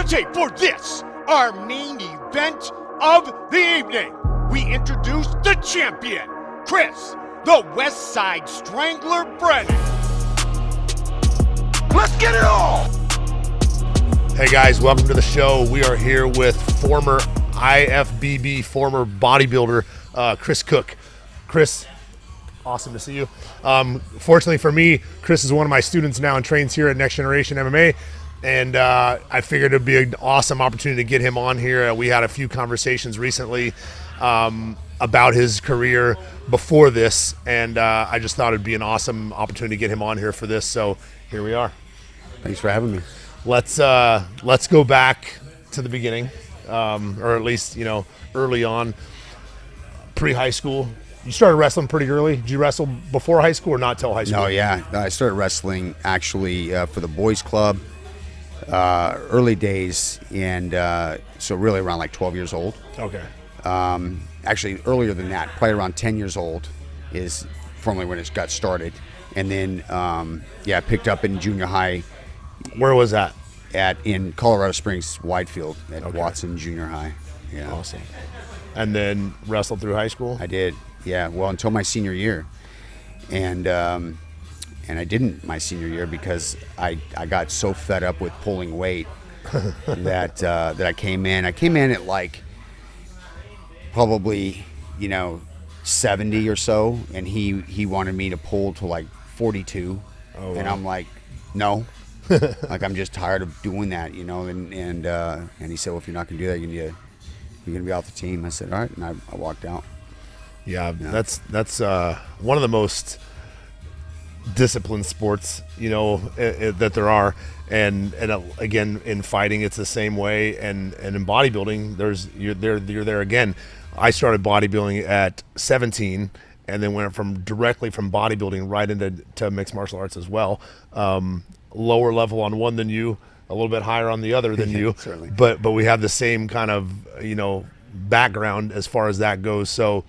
Commentate for this, our main event of the evening. We introduce the champion, Chris, the West Side Strangler Brennan. Let's get it on! Hey guys, welcome to the show. We are here with former IFBB, former bodybuilder, Chris Cook. Chris, awesome to see you. Fortunately for me, Chris is one of my students now and trains here at Next Generation MMA. And I figured it'd be an awesome opportunity to get him on here. We had a few conversations recently about his career before this, and I just thought it'd be an awesome opportunity to get him on here for this. So here we are. Thanks for having me. Let's go back to the beginning, or at least early on, pre-high school. You started wrestling pretty early. Did you wrestle before high school or not till high school? No, yeah, I started wrestling actually for the boys club, early days, and so really around like 12 years old. Okay. Actually earlier than that, probably around 10 years old is formally when it got started, and then I picked up in junior high. Where was that? In Colorado Springs, Widefield at Watson Junior High. Yeah. Awesome. And then wrestled through high school? I did. Yeah. Well, until my senior year, and I didn't my senior year because I got so fed up with pulling weight that I came in. I came in at like probably 70 or so, and he wanted me to pull to like 42, and I'm like, no. Like, I'm just tired of doing that, and he said, well, if you're not gonna do that, you're gonna be off the team. I said, all right, and I walked out. Yeah. That's one of the most disciplined sports that there are, and again, in fighting it's the same way, and in bodybuilding you're there again. I started bodybuilding at 17 and then went directly from bodybuilding right into mixed martial arts as well. Lower level on one than you, a little bit higher on the other than you. Certainly. But we have the same kind of background as far as that goes. So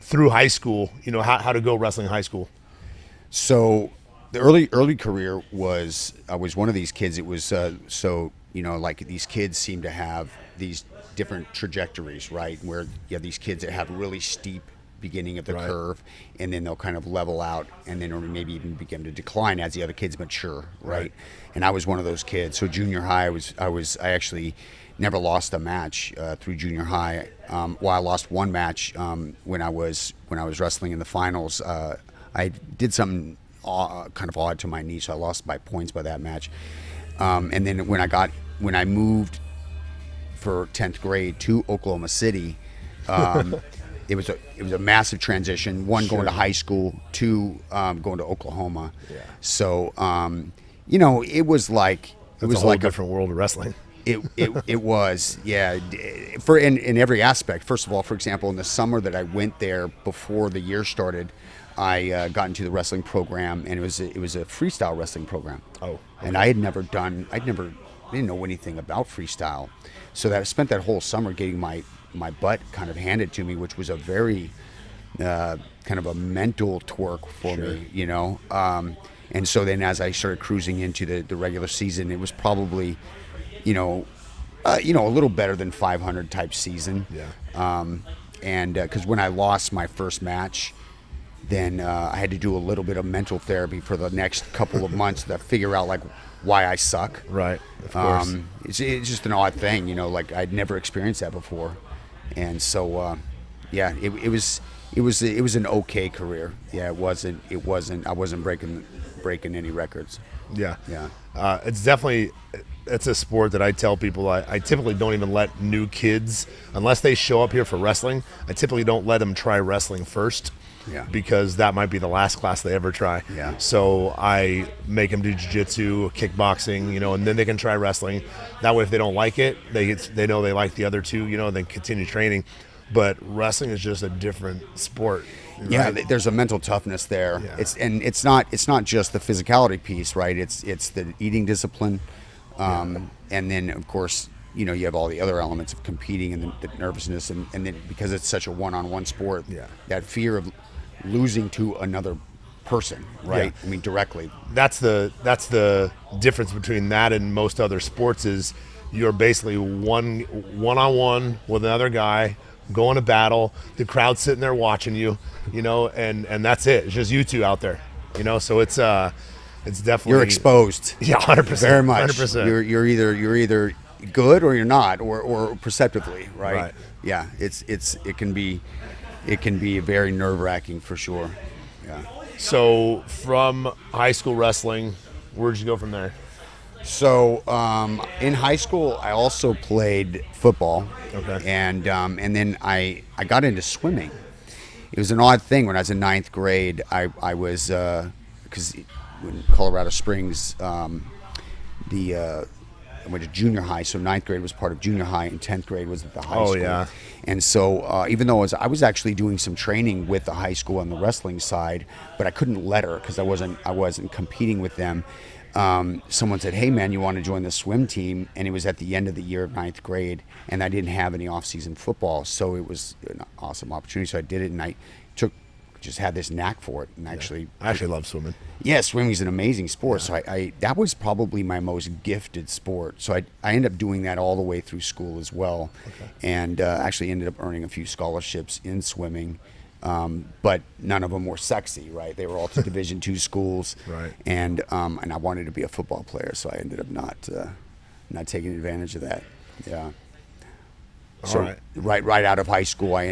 through high school, how to go wrestling in high school. So the early career was, I was one of these kids. It was like these kids seem to have these different trajectories, right? Where you have these kids that have really steep beginning of the curve, and then they'll kind of level out, and then or maybe even begin to decline as the other kids mature, right? And I was one of those kids. So junior high, I actually never lost a match through junior high. Well, I lost one match when I was wrestling in the finals. I did something kind of odd to my knee, so I lost by points by that match. And then when I moved for 10th grade to Oklahoma City, it was a massive transition. One, going to high school. Two, going to Oklahoma. Yeah. So it was like a different world of wrestling. It was, yeah. For in every aspect. First of all, for example, in the summer that I went there before the year started, I got into the wrestling program, and it was a freestyle wrestling program. Oh. Okay. And I didn't know anything about freestyle, so that I spent that whole summer getting my butt kind of handed to me, which was a very kind of a mental twerk for me, and so then as I started cruising into the regular season, it was probably a little better than 500 type season. And because when I lost my first match, then I had to do a little bit of mental therapy for the next couple of months to figure out like why I suck. Right, of course. It's just an odd thing, like I'd never experienced that before, and so it was an okay career. Yeah, it wasn't. I wasn't breaking any records. Yeah. It's a sport that I tell people I typically don't even let new kids, unless they show up here for wrestling, I typically don't let them try wrestling first. Yeah. Because that might be the last class they ever try. Yeah. So I make them do jiu-jitsu, kickboxing, and then they can try wrestling. That way, if they don't like it, they know they like the other two, and then continue training. But wrestling is just a different sport. Right? Yeah, there's a mental toughness there. Yeah. It's not just the physicality piece, right? It's the eating discipline, and then of course you have all the other elements of competing and the nervousness, and then because it's such a one-on-one sport, that fear of losing to another person, right? Yeah. I mean, directly. That's the difference between that and most other sports is you're basically one-on-one with another guy going to battle. The crowd's sitting there watching you, and that's it. It's just you two out there, So it's definitely You're exposed. Yeah, 100%. Very much. 100%. You're either good or you're not, or perceptively, right? Right. Yeah. It can be very nerve-wracking for sure. Yeah. So from high school wrestling, where'd you go from there? So in high school, I also played football. Okay. And then I got into swimming. It was an odd thing when I was in ninth grade. I was because in Colorado Springs, I went to junior high, so ninth grade was part of junior high, and 10th grade was at the high school. Oh, yeah. And so even though I was actually doing some training with the high school on the wrestling side, but I couldn't let her because I wasn't competing with them. Someone said, "Hey, man, you want to join the swim team?" And it was at the end of the year of ninth grade, and I didn't have any off-season football, so it was an awesome opportunity. So I did it, and I just had this knack for it, and I actually love swimming. yeah, swimming is an amazing sport. So I that was probably my most gifted sport. So I ended up doing that all the way through school as well, and actually ended up earning a few scholarships in swimming, but none of them were sexy, right? They were all to Division II schools, Right. And I wanted to be a football player, so I ended up not taking advantage of that. Yeah. So All right out of high school, I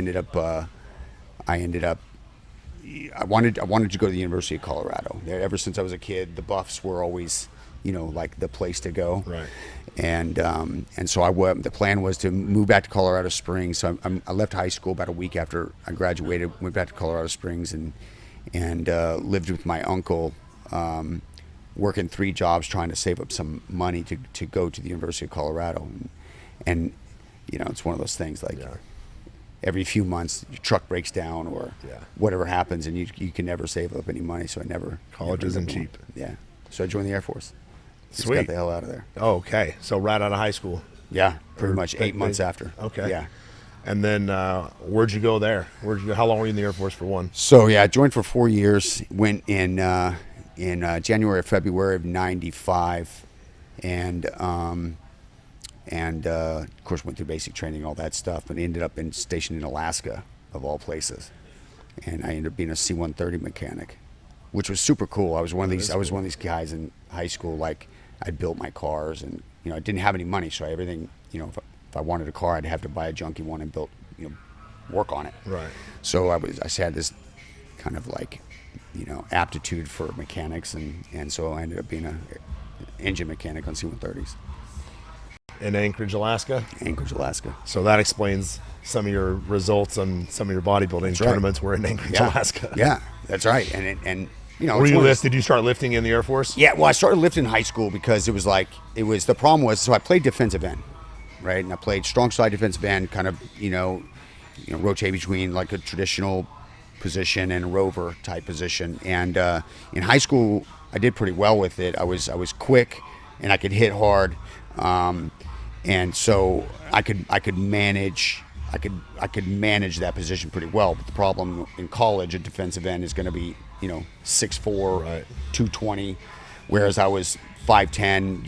wanted to go to the University of Colorado. Ever since I was a kid, the Buffs were always, like the place to go. Right. And so the plan was to move back to Colorado Springs. So I left high school about a week after I graduated, went back to Colorado Springs and lived with my uncle, working 3 jobs trying to save up some money to go to the University of Colorado. And it's one of those things like. Yeah. Every few months, your truck breaks down or whatever happens, and you can never save up any money. So I never. College never isn't did one. cheap. Yeah. So I joined the Air Force. Just Sweet. got the hell out of there. Oh, okay. So right out of high school. Yeah, pretty much they- 8 months after. Okay. Yeah. And then where'd you go there? How long were you in the Air Force for one? So yeah, I joined for 4 years. Went in January or February of '95, and of course went through basic training and all that stuff, but ended up stationed in Alaska, of all places. And I ended up being a C-130 mechanic, which was super cool. I was one of these guys in high school. Like I built my cars, and I didn't have any money, so everything. If I wanted a car, I'd have to buy a junky one and work on it. Right. So I had this kind of like, aptitude for mechanics, and so I ended up being an engine mechanic on C-130s. In Anchorage, Alaska? Anchorage, Alaska. So that explains some of your results on some of your bodybuilding tournaments were in Anchorage, Alaska. Yeah, that's right. And Did you start lifting in the Air Force? Yeah, well, I started lifting in high school because the problem was, so I played defensive end, right? And I played strong side defensive end, kind of, rotate between like a traditional position and a rover type position. And in high school, I did pretty well with it. I was quick and I could hit hard. And so I could manage that position pretty well. But the problem in college, a defensive end is going to be 6'4", Right. 220, whereas I was 5'10",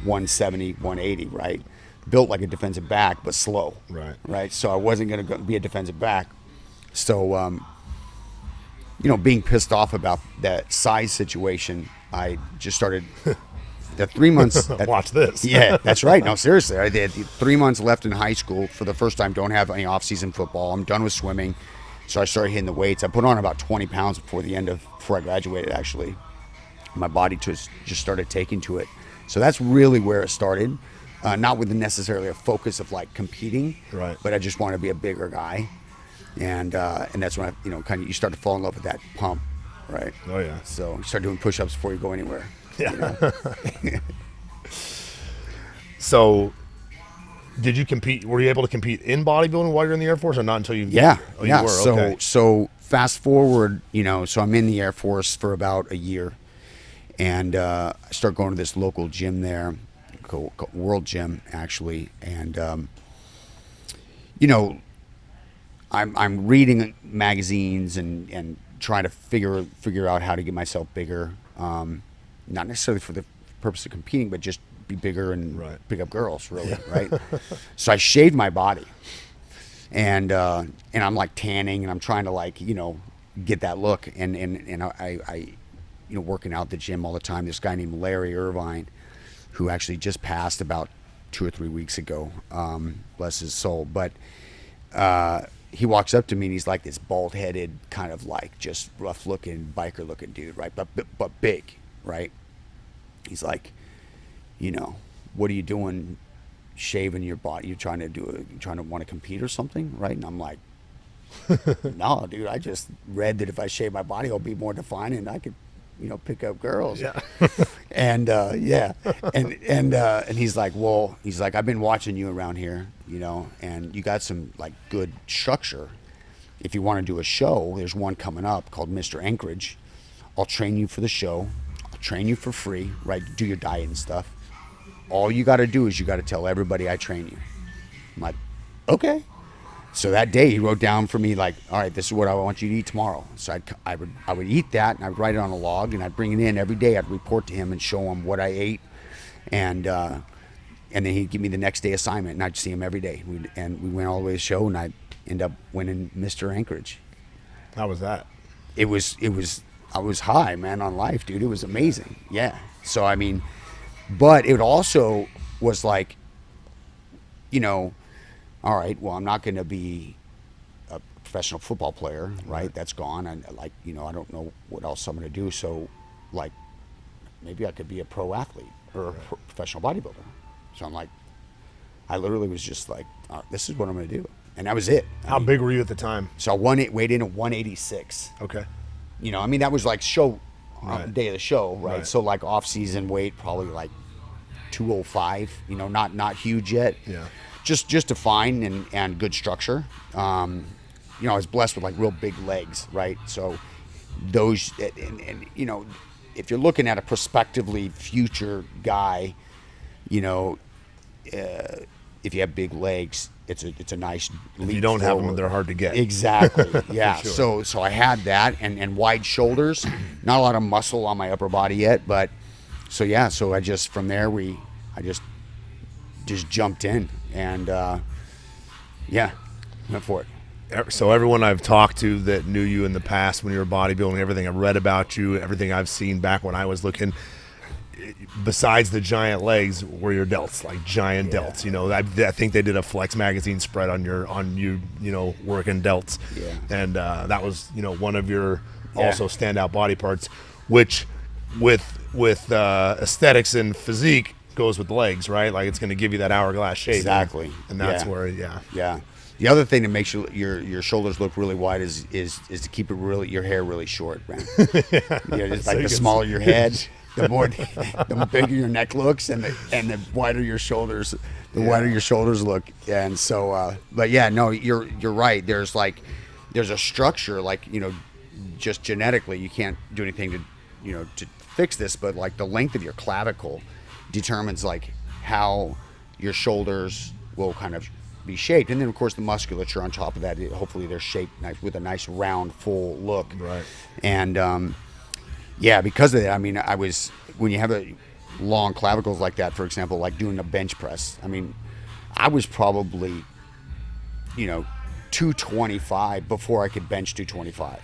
170, 180, right? Built like a defensive back, but slow. Right. So I wasn't going to be a defensive back. So being pissed off about that size situation, I just started. The 3 months. Watch this. Yeah, that's right. No, seriously. I did 3 months left in high school for the first time. Don't have any off-season football. I'm done with swimming. So I started hitting the weights. I put on about 20 pounds before I graduated, actually. My body just started taking to it. So that's really where it started. Not with necessarily a focus of like competing, right? But I just wanted to be a bigger guy. And that's when you start to fall in love with that pump, right? Oh, yeah. So you start doing push-ups before you go anywhere. Yeah. So, did you compete? Were you able to compete in bodybuilding while you're in the Air Force, or not until you? Yeah. Oh, you were? Okay. So fast forward, so I'm in the Air Force for about a year, and I start going to this local gym there, called World Gym actually, and I'm reading magazines and trying to figure out how to get myself bigger, not necessarily for the purpose of competing, but just be bigger and pick up girls, really, right? So I shaved my body, and I'm like tanning, and I'm trying to like, you know, get that look, and I you know, working out at the gym all the time. This guy named Larry Irvine, who actually just passed about 2 or 3 weeks ago, bless his soul, but he walks up to me and he's like this bald-headed, kind of like just rough-looking, biker-looking dude, right? But big, right? He's like, you know, what are you doing, shaving your body? You're trying to want to compete or something, right? And I'm like, no, dude. I just read that if I shave my body, I'll be more defined and I could, you know, pick up girls. Yeah. And and he's like, well, he's like, I've been watching you around here, you know, and you got some like good structure. If you want to do a show, there's one coming up called Mr. Anchorage. I'll train you for the show. I'll train you for free, right? Do your diet and stuff. All you got to do is you got to tell everybody I train you. I'm like, okay. So that day he wrote down for me like, all right, this is what I want you to eat tomorrow. So I would eat that, and I'd write it on a log, and I'd bring it in every day. I'd report to him and show him what I ate, and then he'd give me the next day assignment, and I'd see him every day. We went all the way to the show, and I'd end up winning Mr. Anchorage. How was that? I was high, man, on life, dude. It was amazing. Yeah. So I mean, but it also was like, you know, all right, well, I'm not going to be a professional football player, right? That's gone. And like, you know, I don't know what else I'm going to do. So like, maybe I could be a pro athlete or a professional bodybuilder. So I'm like, I literally was just like, this is what I'm going to do. And that was it. How big were you at the time? So I weighed in at 186. Okay. You know, I mean, that was like show, day of the show, right? Right. So like off-season weight, probably like 205, you know, not huge yet. Yeah. Just defined and good structure. You know, I was blessed with like real big legs, right? So those, and you know, if you're looking at a prospectively future guy, you know, if you have big legs, it's a nice leap If you don't have them, forward. they're hard to get. Exactly. Yeah. Sure. So I had that and wide shoulders, not a lot of muscle on my upper body yet, but so yeah. So I just from there I just jumped in and yeah, went for it. So everyone I've talked to that knew you in the past when you were bodybuilding, everything I've read about you, everything I've seen back when I was looking, besides the giant legs, were your delts, like giant delts. You know, I think they did a Flex magazine spread on you, you know, working delts. Yeah. And that was, you know, one of your also standout body parts, which with aesthetics and physique goes with legs, right? Like it's going to give you that hourglass shape. Exactly. And that's where, Yeah. The other thing that makes your shoulders look really wide is to keep your hair really short, man. It's like the smaller your head, the bigger your neck looks, and the wider your shoulders, wider your shoulders look. And so, but yeah, no, you're right. There's a structure, like, you know, just genetically, you can't do anything to fix this, but like the length of your clavicle determines like how your shoulders will kind of be shaped, and then of course the musculature on top of that, hopefully they're shaped with a nice round full look, right? And yeah, because of that, I mean, when you have a long clavicles like that, for example, like doing a bench press, I mean, I was probably, you know, 225 before I could bench 225.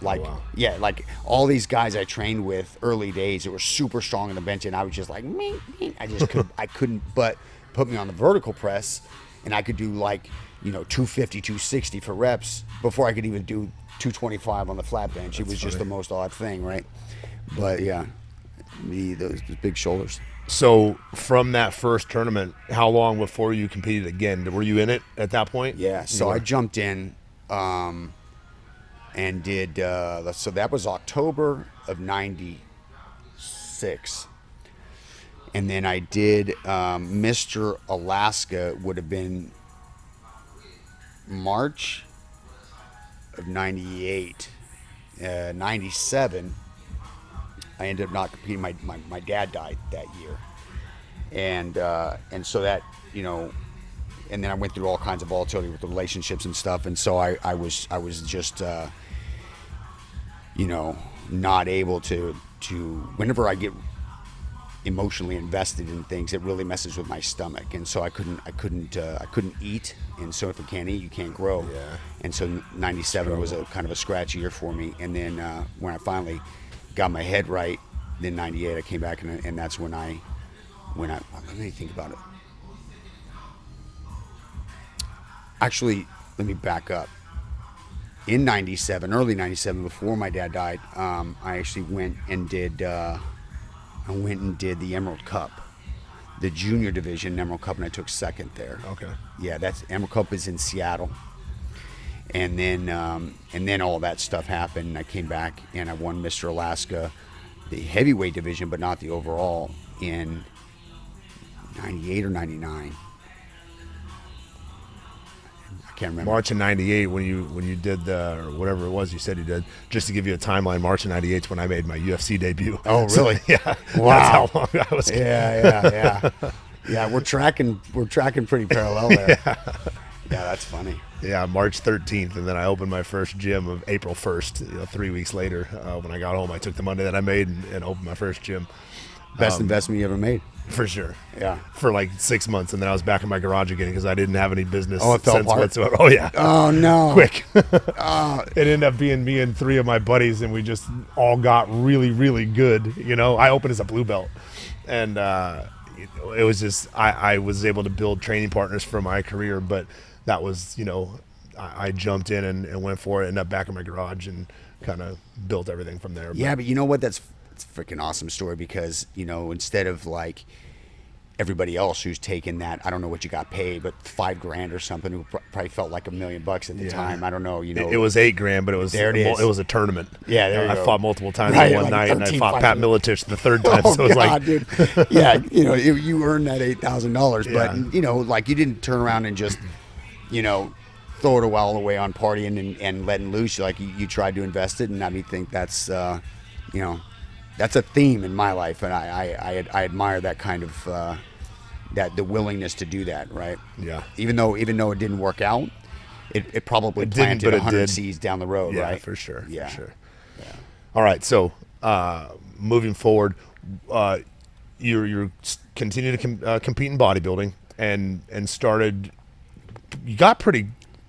Like, wow. Yeah, like all these guys I trained with early days that were super strong on the bench, and I was just like, I couldn't, but put me on the vertical press, and I could do like, you know, 250, 260 for reps before I could even do 225 on the flat bench. It was just the most odd thing, right? But yeah, those big shoulders. So from that first tournament, how long before you competed again? Were you in it at that point? Yeah, so I jumped in and did, so that was October of 96. And then I did Mr. Alaska, would have been March of 98. 97, I ended up not competing. My dad died that year. And so that, you know, and then I went through all kinds of volatility with the relationships and stuff. And so I was just, not able to whenever I get emotionally invested in things, it really messes with my stomach, and so I couldn't eat, and so if you can't eat, you can't grow. Yeah. And so 97 was a kind of a scratchy year for me, and then when I finally got my head right, then 98 I came back, and that's when I let me think about it. Actually, let me back up. In 97, early 97, before my dad died, I actually went and did the Emerald Cup, the junior division Emerald Cup, and I took second there. Okay. Yeah, that's Emerald Cup is in Seattle. And then all that stuff happened. I came back and I won Mr. Alaska, the heavyweight division, but not the overall, in 98 or 99. I can't remember. March of 98 when you did or whatever it was you said you did, just to give you a timeline, March of 98 is when I made my UFC debut. Oh, really? So, yeah. Wow. That's how long I was. Yeah. Yeah, we're tracking pretty parallel there. Yeah. Yeah, that's funny. Yeah, March 13th, and then I opened my first gym of April 1st. 3 weeks later, when I got home, I took the money that I made and opened my first gym. Best investment you ever made. For sure. Yeah. For like 6 months, and then I was back in my garage again because I didn't have any business Oh, it fell sense apart? whatsoever. Oh, yeah. Oh, no. Quick. It ended up being me and 3 of my buddies, and we just all got really, really good. I opened as a blue belt, and it was just I was able to build training partners for my career, but that was, I jumped in and went for it, ended up back in my garage and kind of built everything from there. Yeah, but you know what? It's a freaking awesome story because, instead of like everybody else who's taken that, I don't know what you got paid, but $5,000 or something, who probably felt like $1 million at the time. I don't know, It was $8,000, but it was there it is. It was a tournament. Yeah, there you I go. fought multiple times Right, in one like night, and I 13 fought Pat fights. Miletich the third time. Oh, so it was God, like, dude. Yeah, you earned that $8,000, but Yeah. like you didn't turn around and just, throw it all away on partying and letting loose. You tried to invest it, and I think that's, that's a theme in my life, and I admire that kind of the willingness to do that, right? Yeah. Even though it didn't work out, it probably It didn't, planted but it 100 did. seeds down the road, yeah, right? for sure. Yeah. For sure. All right, so moving forward, you're continuing to compete in bodybuilding and started. You got pretty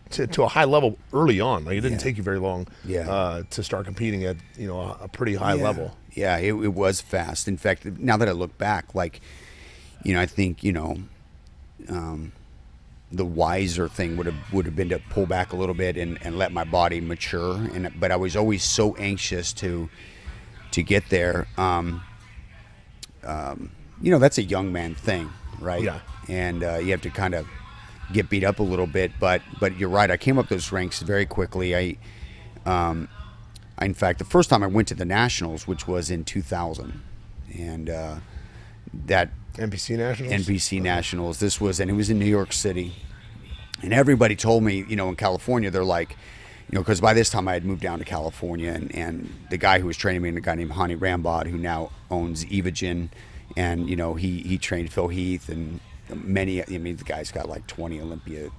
to a high level early on. Like it didn't take you very long to start competing at a pretty high level. Yeah, it was fast. In fact, now that I look back, I think the wiser thing would have been to pull back a little bit and let my body mature. But I was always so anxious to get there. That's a young man thing, right? Yeah. And you have to kind of get beat up a little bit. But you're right. I came up those ranks very quickly. In fact, the first time I went to the Nationals, which was in 2000, and that NPC Nationals. NBC Nationals. It was in New York City, and everybody told me, in California, they're like, because by this time I had moved down to California, and the guy who was training me, a guy named Hani Rambod, who now owns Evogen, and he trained Phil Heath and many. The guy's got like 20 Olympia,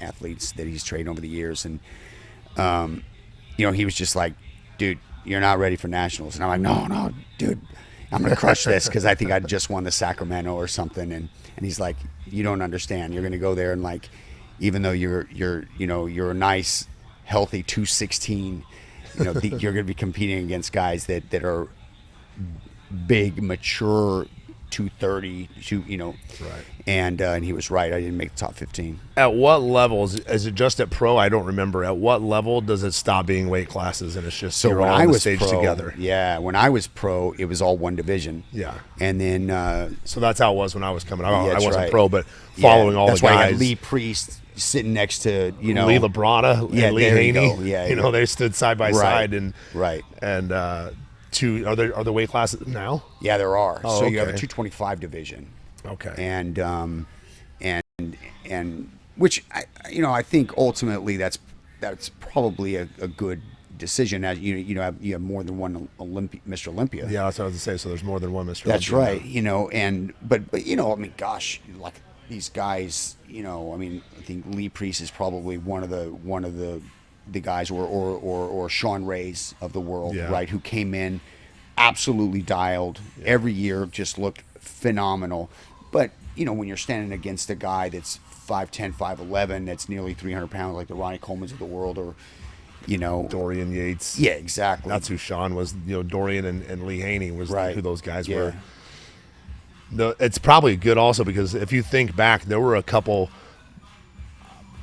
athletes that he's trained over the years, and he was just like, dude, you're not ready for Nationals, and I'm like, no, dude. I'm going to crush this because I think I just won the Sacramento or something. And he's like, you don't understand. You're going to go there and even though you're a nice, healthy 216, you're going to be competing against guys that are big, mature 230, Right. And he was right. I didn't make the top 15. At what level is it just at pro? I don't remember. At what level does it stop being weight classes and it's just So you're when all I on the was stage pro, together? yeah, when I was pro, it was all one division. Yeah. And then So that's how it was when I was coming. I that's wasn't right. pro, but following all the that's why I guys. had Lee Priest sitting next to Lee Labrada and Lee there you Haney. go. Yeah, they stood side by side and right. And are there weight classes now? Yeah, there are. Oh, so you have a okay. 225 division. Okay. And which I think ultimately that's probably a good decision. As you have more than one Mr. Olympia. Yeah, that's what I was gonna say. So there's more than one Mr. That's Olympia. right. But gosh, like these guys, I think Lee Priest is probably one of the the guys or Sean Ray's of the world, Yeah. right? Who came in absolutely dialed every year, just looked phenomenal. But, you know, when you're standing against a guy that's 5'10", 5'11", that's nearly 300 pounds, like the Ronnie Coleman's of the world, or, you know, Dorian Yates. Yeah, exactly. That's who Sean was. You know, Dorian and Lee Haney was Right. who those guys Yeah. were. No, it's probably good also because if you think back, there were a couple,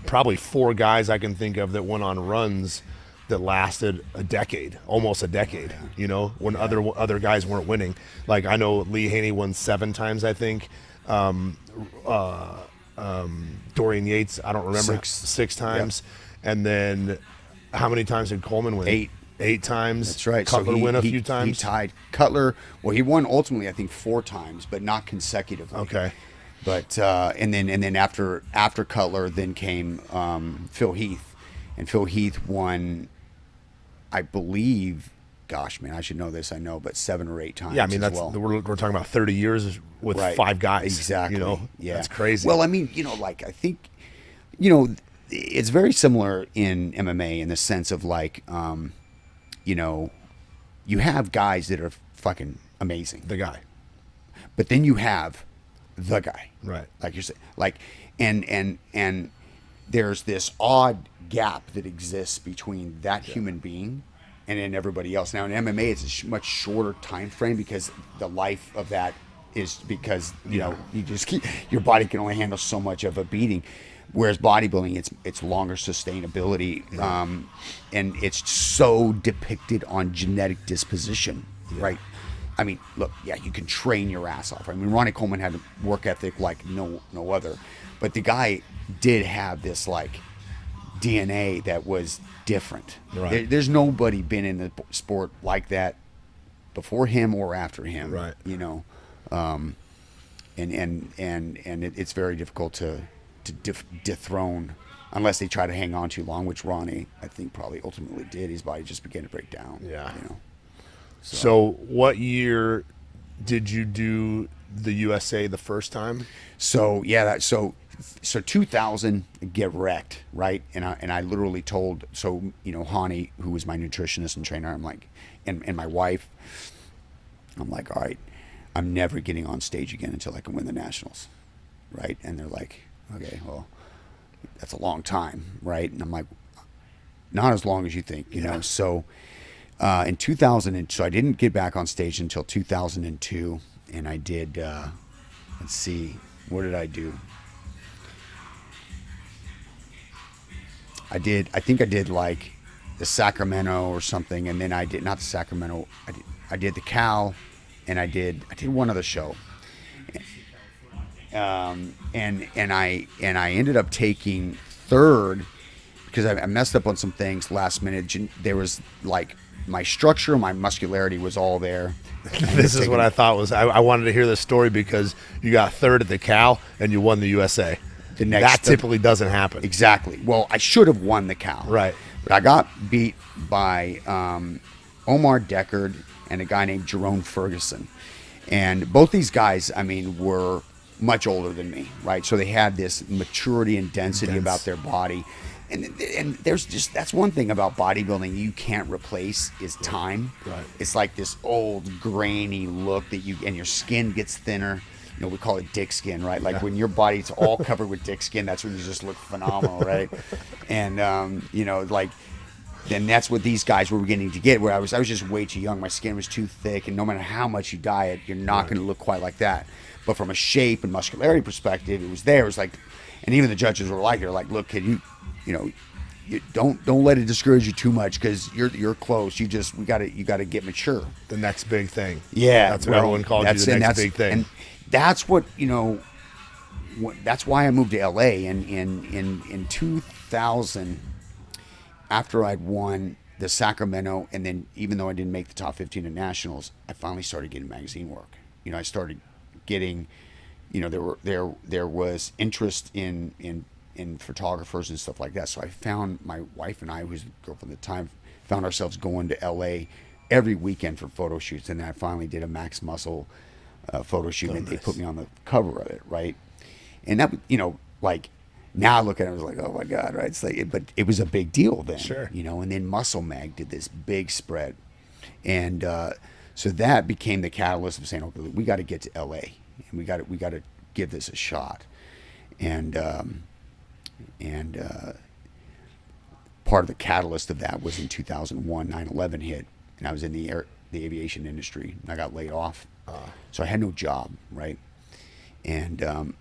probably 4 guys I can think of that went on runs that lasted a decade, almost a decade. You know, when other guys weren't winning. Like I know Lee Haney won 7 times, I think. Dorian Yates, I don't remember, 6 times. And then how many times did Coleman win? 8 times. That's right. Cutler win a few times. He tied Cutler. Well, he won ultimately, I think, 4 times, but not consecutively. Okay. But and then after Cutler, then came Phil Heath, and Phil Heath won, I believe. Gosh, man, I should know this. I know, but 7 or 8 times. Yeah, I mean as that's well. we're talking about 30 years with Right. 5 guys. Exactly. You know, Yeah, that's crazy. Well, I mean, you know, like I think, you know, it's very similar in MMA in the sense of like, you know, you have guys that are fucking amazing, the guy, but then you have the guy, right? Like you're saying, like, and there's this odd gap that exists between that human being and then everybody else. Now in MMA, it's a much shorter time frame because the life of that is because you know you just keep, your body can only handle so much of a beating. Whereas bodybuilding, it's longer sustainability, and it's so depicted on genetic disposition, right? I mean, look, yeah, you can train your ass off. I mean, Ronnie Coleman had a work ethic like no other, but the guy did have this like DNA that was different. Right. There's nobody been in the sport like that before him or after him, Right. You know, and it's very difficult to dethrone unless they try to hang on too long, which Ronnie I think probably ultimately did. His body just began to break down. Yeah. You know. So what year did you do the USA the first time? So yeah, so 2000, get wrecked, right? And I literally told, so you know, Hani, who was my nutritionist and trainer, I'm like, and my wife, I'm like, all right, I'm never getting on stage again until I can win the nationals, right? And they're like, okay, well, that's a long time, right? And I'm like, not as long as you think, you know. So in 2000, so I didn't get back on stage until 2002, and I did. Let's see, what did I do? I think I did like the Sacramento or something, and then I did not the Sacramento. I did the Cal, and I did one other show. And I ended up taking third because I messed up on some things last minute. There was like my structure, my muscularity was all there. This is what I thought was. I wanted to hear this story because you got third at the Cal and you won the USA. That typically doesn't happen. Exactly. Well, I should have won the Cal. Right. But I got beat by Omar Deckard and a guy named Jerome Ferguson. And both these guys, I mean, were much older than me, right? So they had this maturity and density about their body. And there's just, that's one thing about bodybuilding you can't replace is time. Right. It's like this old grainy look that and your skin gets thinner. You know, we call it dick skin, right? Like when your body's all covered with dick skin, that's when you just look phenomenal, right? And, you know, like, then that's what these guys were beginning to get, where I was just way too young. My skin was too thick, and no matter how much you diet, you're not going to look quite like that. But from a shape and muscularity perspective, it was there. It was like, and even the judges were like, they're like, look, kid, you know, you don't let it discourage you too much because you're close. You got to get mature. The next big thing. Yeah, that's what everyone calls you. The next big thing. And that's what, you know. That's why I moved to LA. And in 2000, after I'd won the Sacramento, and then even though I didn't make the top 15 at nationals, I finally started getting magazine work. You know, I started getting, you know, there was interest in photographers and stuff like that. So I found my wife and I, who was the girlfriend at the time, found ourselves going to LA every weekend for photo shoots. And then I finally did a Max Muscle photo shoot, and they put me on the cover of it, right? And that, you know, like Now I look at it, I was like, oh my God, right? It's like, but it was a big deal then, Sure. you know. And then Muscle Mag did this big spread, and so that became the catalyst of saying, okay, we got to get to LA, and we got to give this a shot, and part of the catalyst of that was in 2001, 9/11 hit, and I was in the aviation industry, and I got laid off, so I had no job, right, and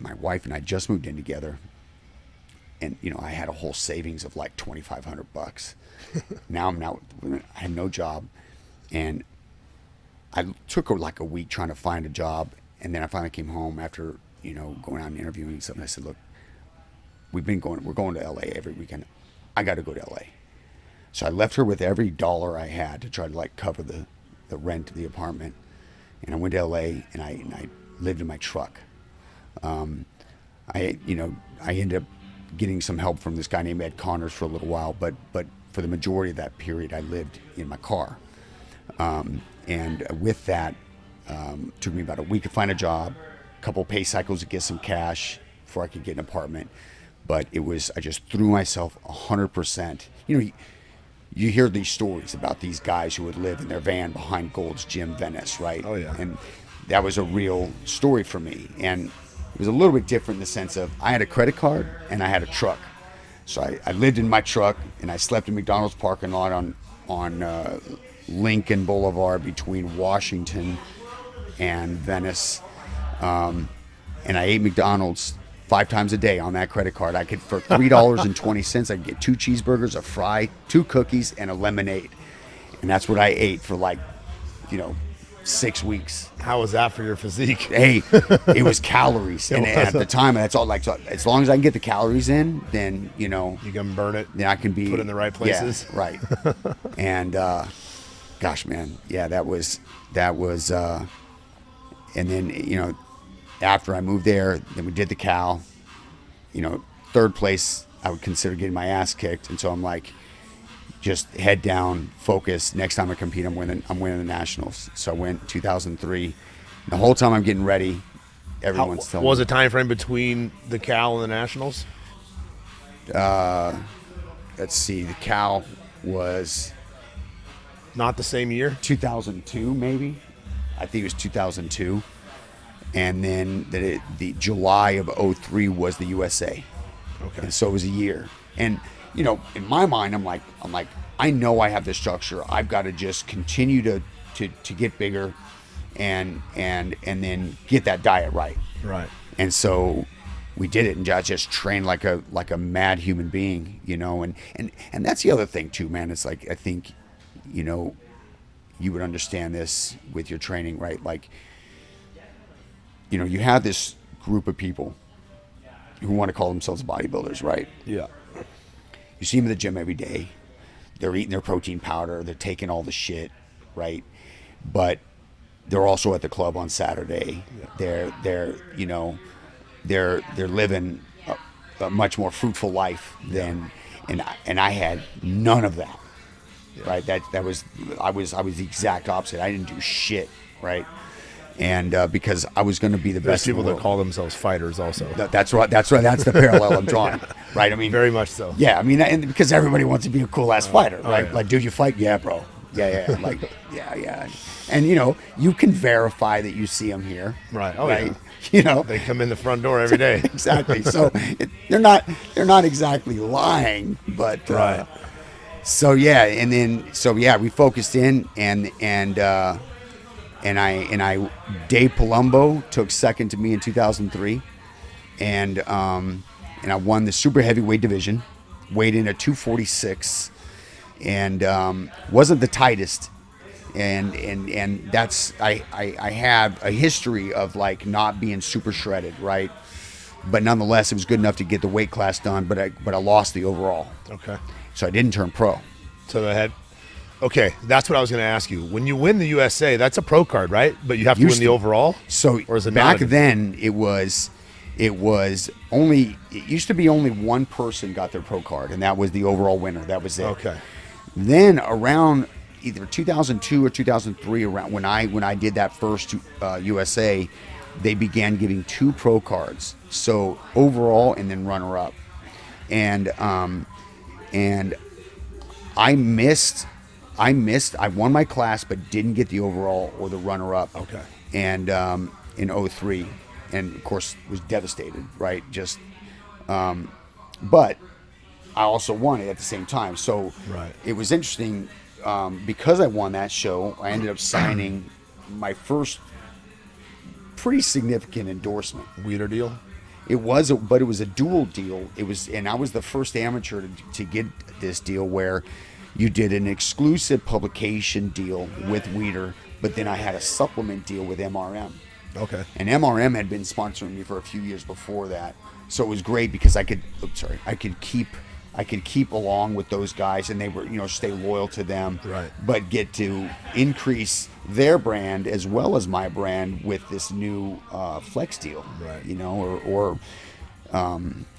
my wife and I just moved in together, and you know I had a whole savings of like $2,500. Now I had no job, and I took like a week trying to find a job, and then I finally came home after going out and interviewing and stuff. And I said, look, we're going to LA every weekend. I got to go to LA. So I left her with every dollar I had to try to like cover the rent of the apartment, and I went to LA and I lived in my truck. I ended up getting some help from this guy named Ed Connors for a little while, but for the majority of that period, I lived in my car. And with that, took me about a week to find a job, a couple pay cycles to get some cash before I could get an apartment. But I just threw myself 100%. You hear these stories about these guys who would live in their van behind Gold's Gym Venice, right? Oh, yeah. And that was a real story for me. And it was a little bit different in the sense of I had a credit card and I had a truck. So I lived in my truck and I slept in McDonald's parking lot on Lincoln Boulevard between Washington and Venice. And I ate McDonald's 5 times a day on that credit card. I could, for $3.20, I'd get 2 cheeseburgers, a fry, 2 cookies, and a lemonade. And that's what I ate for 6 weeks. How was that for your physique? Hey, it was calories. And at the time, that's all. Like, so as long as I can get the calories in, then, you can burn it. Then I can be put in the right places. Yeah, right. And, gosh, man. Yeah, that was, and then, after I moved there, then we did the Cal, 3rd place, I would consider getting my ass kicked. And so I'm like, just head down, focus. Next time I compete, I'm winning the nationals. So I went 2003. The whole time I'm getting ready, everyone's telling me. What was the time frame between the Cal and the nationals? Let's see. The Cal was not the same year. 2002, maybe. I think it was 2002. And then the July of 2003 was the USA. Okay. And so it was a year. And in my mind, I'm like, I know I have the structure. I've got to just continue to get bigger, and then get that diet right. Right. And so we did it, and I just trained like a mad human being, and that's the other thing too, man. It's like, I think, you would understand this with your training, right? Like, you have this group of people who want to call themselves bodybuilders, right? Yeah. You see them in the gym every day. They're eating their protein powder. They're taking all the shit, right? But they're also at the club on Saturday. Yeah. They're living a much more fruitful life than, and I had none of that, right? I was the exact opposite. I didn't do shit, right? And because I was going to be the best. There's people that call themselves fighters also. That's right. That's the parallel I'm drawing, right? I mean, very much so. Yeah, I mean, and because everybody wants to be a cool ass fighter, right? Yeah. Like, dude, you fight? Yeah, bro. Yeah. Like, yeah. And you can verify that you see them here, right? Oh, right? Yeah. They come in the front door every day. Exactly. So they're not exactly lying, but right. So yeah, we focused in and I Dave Palumbo took second to me in 2003, and I won the super heavyweight division, weighed in at 246, and wasn't the tightest, and that's I have a history of like not being super shredded, right? But nonetheless, it was good enough to get the weight class done, but I lost the overall. Okay. So I didn't turn pro. So I had. Okay, that's what I was going to ask you. When you win the USA, that's a pro card, right? But you have to win the overall. So or is it back then, it used to be only one person got their pro card, and that was the overall winner. That was it. Okay. Then around either 2002 or 2003, around when I did that first USA, they began giving 2 pro cards, so overall and then runner up, and I won my class but didn't get the overall or the runner up. Okay. And in '03, and of course was devastated, right? Just but I also won it at the same time, so Right. it was interesting. Because I won that show, I ended up signing my first pretty significant endorsement. Weeder deal. But it was a dual deal. And I was the first amateur to get this deal where you did an exclusive publication deal with Weeder, but then I had a supplement deal with MRM. Okay. And MRM had been sponsoring me for a few years before that, so it was great because I could keep along with those guys, and they were, stay loyal to them, Right. but get to increase their brand as well as my brand with this new flex deal, Right. or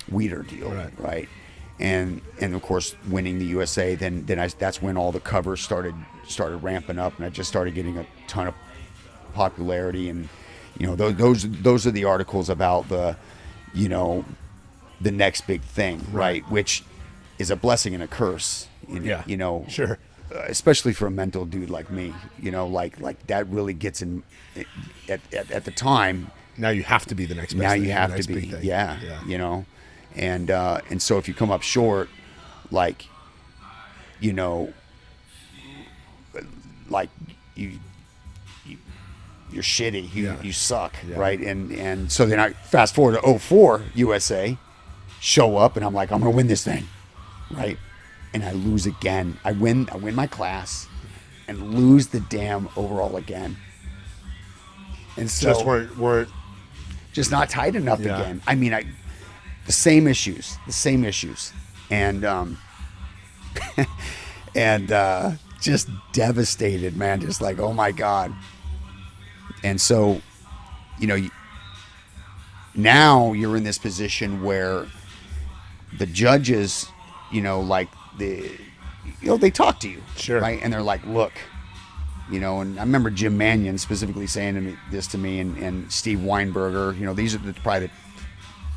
Weeder deal, right? And of course, winning the USA, then that's when all the covers started ramping up, and I just started getting a ton of popularity, and those are the articles about the next big thing, right? Which is a blessing and a curse, Sure. Especially for a mental dude like me, like that really gets in at the time. Now you have to be the next best Now thing, you the have next to be, big thing. yeah. And so if you come up short, like you're shitty, you suck, right? And so then I fast forward to '04 USA, show up, and I'm like, I'm gonna win this thing, right? And I lose again. I win my class, and lose the damn overall again. And so Just weren't just not tight enough Yeah. again. I mean, the same issues, and and just devastated, man. Just like, oh my God. And so, now you're in this position where the judges, they talk to you, Sure. right? And they're like, look, and I remember Jim Mannion specifically saying this to me, and Steve Weinberger. These are probably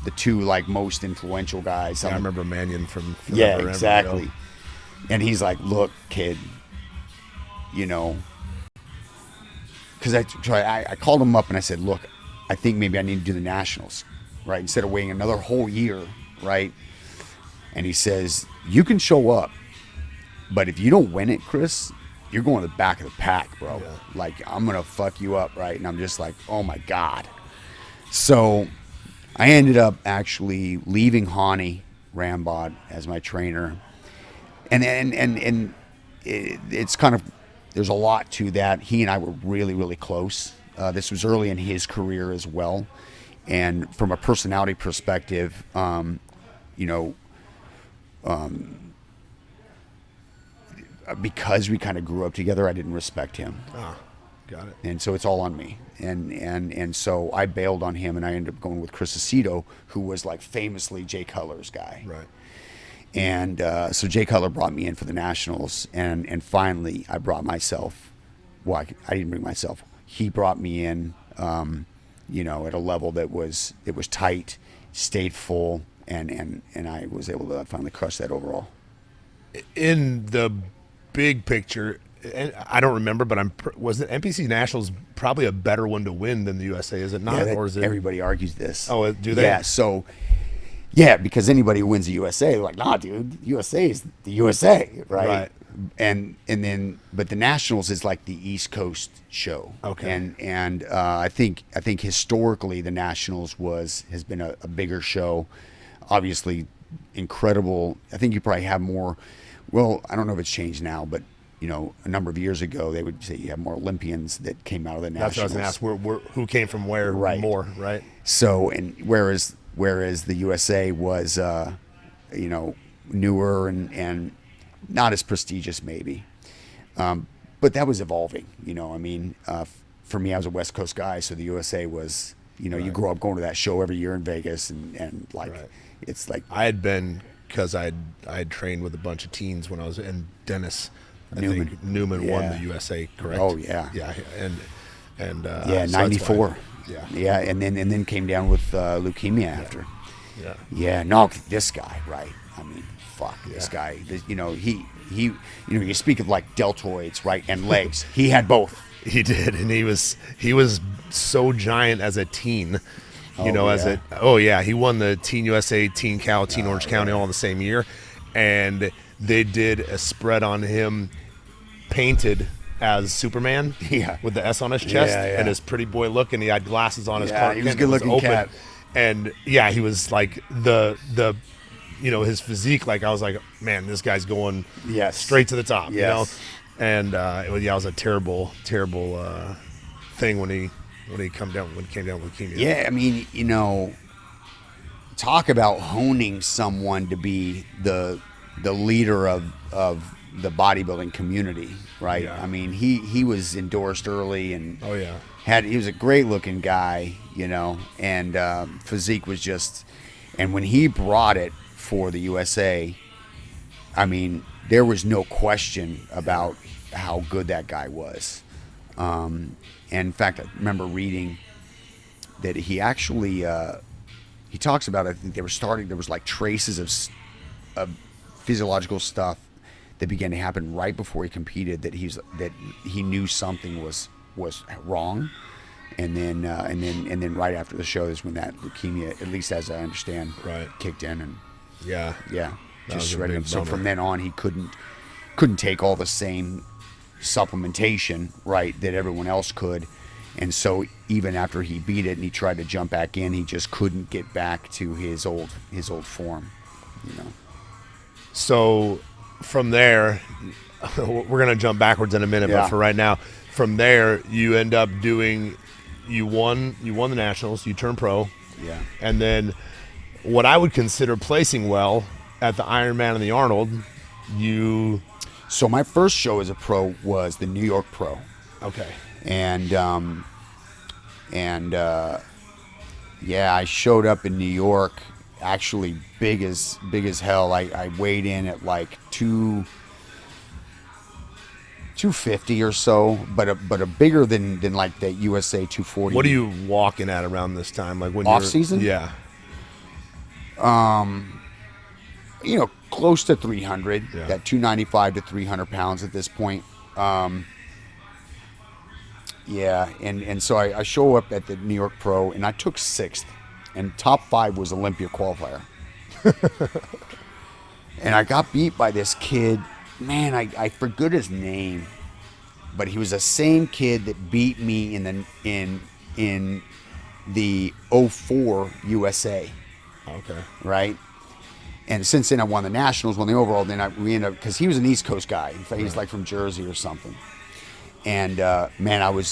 the 2 like most influential guys. I remember Mannion from Yeah, forever, exactly. And he's like, look, kid, because I called him up and I said, look, I think maybe I need to do the nationals, right? Instead of waiting another whole year, right? And he says, you can show up, but if you don't win it, Chris, you're going to the back of the pack, bro. Yeah. Like, I'm going to fuck you up, right? And I'm just like, oh my God. So I ended up actually leaving Hani Rambod as my trainer. And it's kind of, there's a lot to that. He and I were really, really close. This was early in his career as well. And from a personality perspective, because we kind of grew up together, I didn't respect him. Got it. And so it's all on me. And so I bailed on him, and I ended up going with Chris Aceto, who was like famously Jay Cutler's guy. Right. And so Jay Cutler brought me in for the nationals, and finally I brought myself. Well, I didn't bring myself. He brought me in, at a level that was tight, stayed full, and I was able to finally crush that overall. In the big picture, and I don't remember, but was it NPC Nationals probably a better one to win than the USA? Is it not, or is it? Everybody argues this. Oh, do they? Yeah. So, yeah, because anybody who wins the USA, they're like, nah, dude, the USA is the USA, right? Right. And then, but the Nationals is like the East Coast show. Okay. And I think historically the Nationals has been a bigger show. Obviously, incredible. I think you probably have more. Well, I don't know if it's changed now, but a number of years ago, they would say you have more Olympians that came out of the Nationals. That's what I was going to ask. Who came from where Right. more, right? So, and whereas the USA was, newer and not as prestigious maybe, but that was evolving. For me, I was a West Coast guy, so the USA was, you grow up going to that show every year in Vegas, and like, Right. it's like I had been, because I had trained with a bunch of teens when I was in Dennis. I think Newman won Yeah. the USA, correct? Oh, yeah. Yeah, and yeah, so that's 94. why- Yeah, and then came down with leukemia after. Yeah. Yeah, no, this guy, right? I mean, fuck, this guy. You know, you speak of like deltoids, right, and legs. He had both. He did, and he was so giant as a teen. He won the Teen USA, Teen Cal, Teen Orange County all in the same year, and they did a spread on him painted as Superman, with the S on his chest and his pretty boy look, and he had glasses on his car. He was a good looking cat. And he was like the his physique, like I was like, man, this guy's going straight to the top, you know. And it was a terrible thing when he came down with leukemia. Yeah, I mean, you know, talk about honing someone to be the leader of the bodybuilding community, right? Yeah. I mean, he was endorsed early and he was a great looking guy, you know, and physique was just, and when he brought it for the USA, I mean, there was no question about how good that guy was. And in fact, I remember reading that he actually he talks about, I think there was like traces of physiological stuff that began to happen right before he competed, that he knew something was wrong, and then right after the show is when that leukemia, at least as I understand, kicked in, and just shredded him. So from then on, he couldn't take all the same supplementation, right, that everyone else could, and so even after he beat it and he tried to jump back in, he just couldn't get back to his old form, you know. So from there, we're going to jump backwards in a minute, but for right now, from there, you end up you won the Nationals, you turned pro, and then what I would consider placing well at the Ironman and the Arnold, So my first show as a pro was the New York Pro. Okay. And I showed up in New York, actually big as hell. I weighed in at like 250 or so, but a bigger than like the USA 240. What are you walking at around this time? Like when off season? Yeah. You know, close to 300, that 295 to 300 pounds at this point. And so I show up at the New York Pro, and I took 6th, and top 5 was Olympia qualifier. And I got beat by this kid, man, I forget his name, but he was the same kid that beat me in the 04 USA. Okay. Right? And since then I won the Nationals, won the overall, then we ended up, because he was an East Coast guy. In fact, he's like from Jersey or something. And man,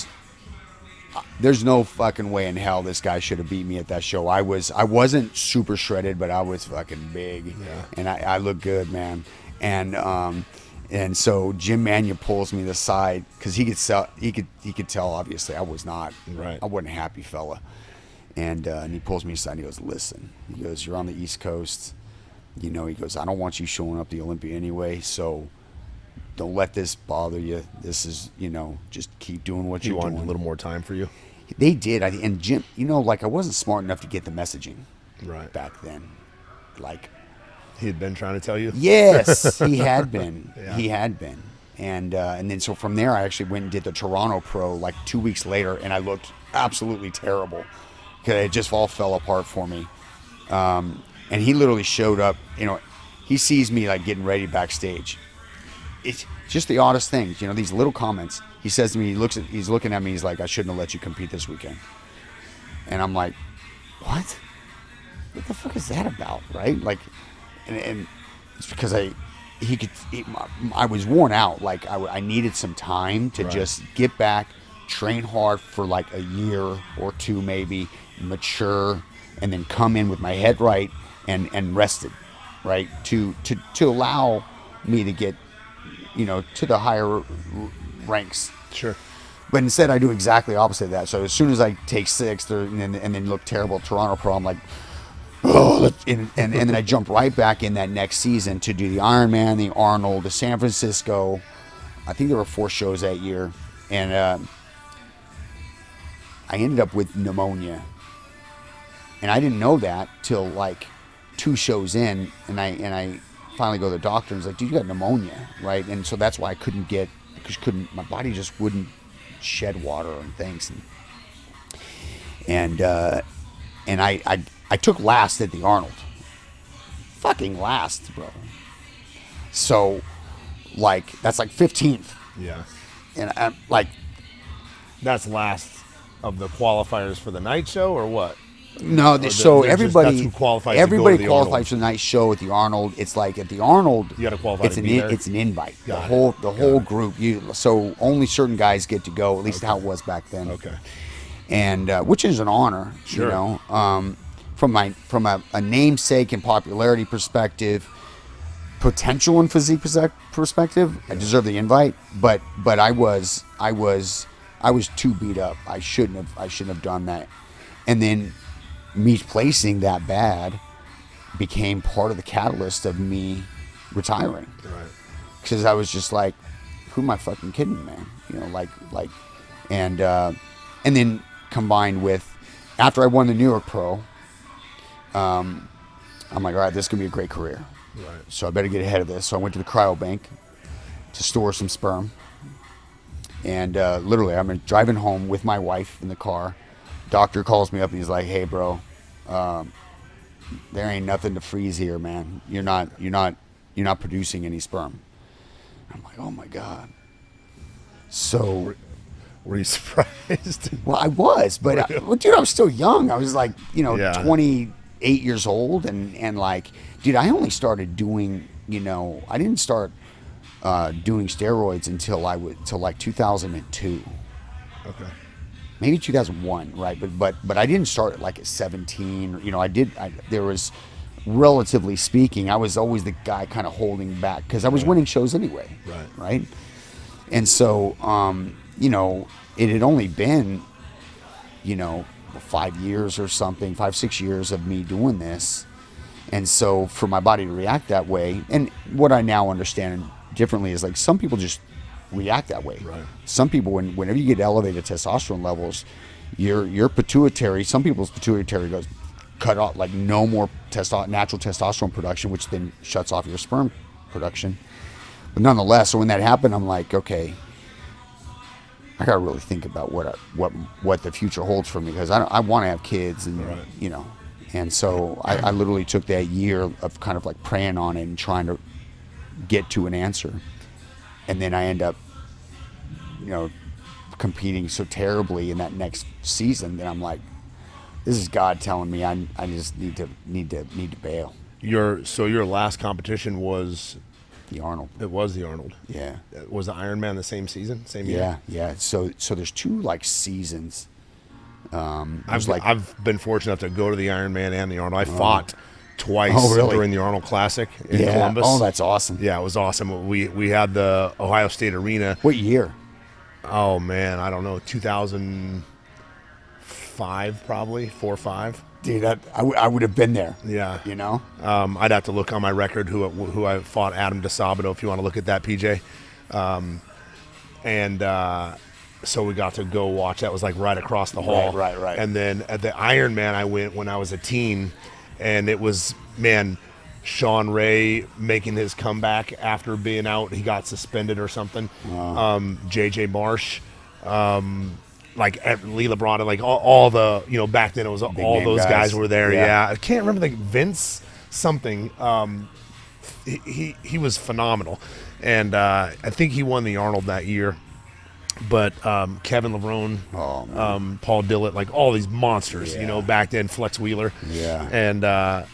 there's no fucking way in hell this guy should have beat me at that show. I wasn't super shredded, but I was fucking big. Yeah. And I looked good, man. And so Jim Mania pulls me to the side, because he could tell obviously I was not. Right. I wasn't a happy fella. And he pulls me aside and he goes, listen, he goes, you're on the East Coast. You know, he goes, I don't want you showing up the Olympia anyway, so don't let this bother you. This is, you know, just keep doing what you're doing. He wanted a little more time for you? They did. And Jim, you know, like I wasn't smart enough to get the messaging back then. Like, he had been trying to tell you? Yes, he had been. He had been. And then so from there, I actually went and did the Toronto Pro like 2 weeks later, and I looked absolutely terrible because it just all fell apart for me. And he literally showed up, you know, he sees me like getting ready backstage. It's just the oddest things, you know, these little comments. He says to me, he's looking at me, he's like, I shouldn't have let you compete this weekend. And I'm like, what? What the fuck is that about, right? Like, and it's because I was worn out. Like I needed some time to just get back, train hard for like a year or two maybe, mature, and then come in with my head right and rested, right? To allow me to get, you know, to the higher ranks. Sure. But instead I do exactly opposite of that. So as soon as I take 6th and then look terrible at Toronto Pro, I'm like, oh, and then I jump right back in that next season to do the Ironman, the Arnold, the San Francisco. I think there were 4 shows that year. And I ended up with pneumonia, and I didn't know that till like 2 shows in, and I finally go to the doctor and he's like, dude, you got pneumonia, right? And so that's why I couldn't my body just wouldn't shed water and things, and I took last at the Arnold, fucking last, bro. So like that's like 15th. Yeah. And I'm like, that's last of the qualifiers for the night show or what? no, Or so that's everybody who qualifies everybody to go to the qualifies Arnold. for the night show at the Arnold. It's like at the Arnold, You gotta qualify it's to an be there? it's an invite. Got The whole group. So only certain guys get to go. At least how it was back then. Okay. And which is an honor, Sure. you know, from a namesake and popularity perspective, potential and physique perspective, I deserve the invite. But I was too beat up. I shouldn't have done that. And then me placing that bad became part of the catalyst of me retiring. Right. Because I was just like, who am I fucking kidding, man? You know, like, and then combined with, after I won the New York Pro, I'm like, all right, this is gonna be a great career. Right. So I better get ahead of this. So I went to the cryo bank to store some sperm. And literally, I'm driving home with my wife in the car. Doctor calls me up and he's like, hey, bro, there ain't nothing to freeze here, man. You're not producing any sperm. I'm like, oh my God. So, Were you surprised? well, I was, but dude, I was still young. I was like, Yeah. 28 years old, and like, dude, I only started doing, I didn't start doing steroids until like 2002. Okay. Maybe 2001, right? But I didn't start like at 17. There was, relatively speaking, I was always the guy kind of holding back because I was winning shows anyway. Right. And so, it had only been, 5 years or something, 5-6 years of me doing this. And so for my body to react that way, and what I now understand differently is like some people just react that way. Right. Some people, whenever you get elevated testosterone levels, your pituitary, some people's pituitary goes cut off, like no more natural testosterone production, which then shuts off your sperm production. But nonetheless, so when that happened, I'm like, okay, I gotta really think about what the future holds for me, because I want to have kids, and Right. And so I literally took that year of kind of like praying on it and trying to get to an answer. And then I end up, competing so terribly in that next season that I'm like, this is God telling me I just need to bail. Your last competition was The Arnold. It was the Arnold. Yeah. Was the Ironman the same season? Same year? Yeah. So there's 2 like seasons. I've been fortunate enough to go to the Ironman and the Arnold. I fought twice during the Arnold Classic in Columbus. Oh, that's awesome. Yeah, it was awesome. We had the Ohio State Arena. What year? Oh man, I don't know, 2005 probably, 4 or 5. Dude, I would have been there. Yeah. I'd have to look on my record who I fought Adam DeSabito if you want to look at that, PJ. So we got to go watch. That was like right across the hall. Right. And then at the Ironman I went when I was a teen, and it was, man, Sean Ray making his comeback after being out. He got suspended or something. JJ Marsh, like Lee LeBron, and like all the, back then it was all those guys were there. Yeah. I can't remember, like Vince something. He was phenomenal. And I think he won the Arnold that year. But Kevin Levrone, Paul Dillett, like all these monsters, back then, Flex Wheeler. Yeah. And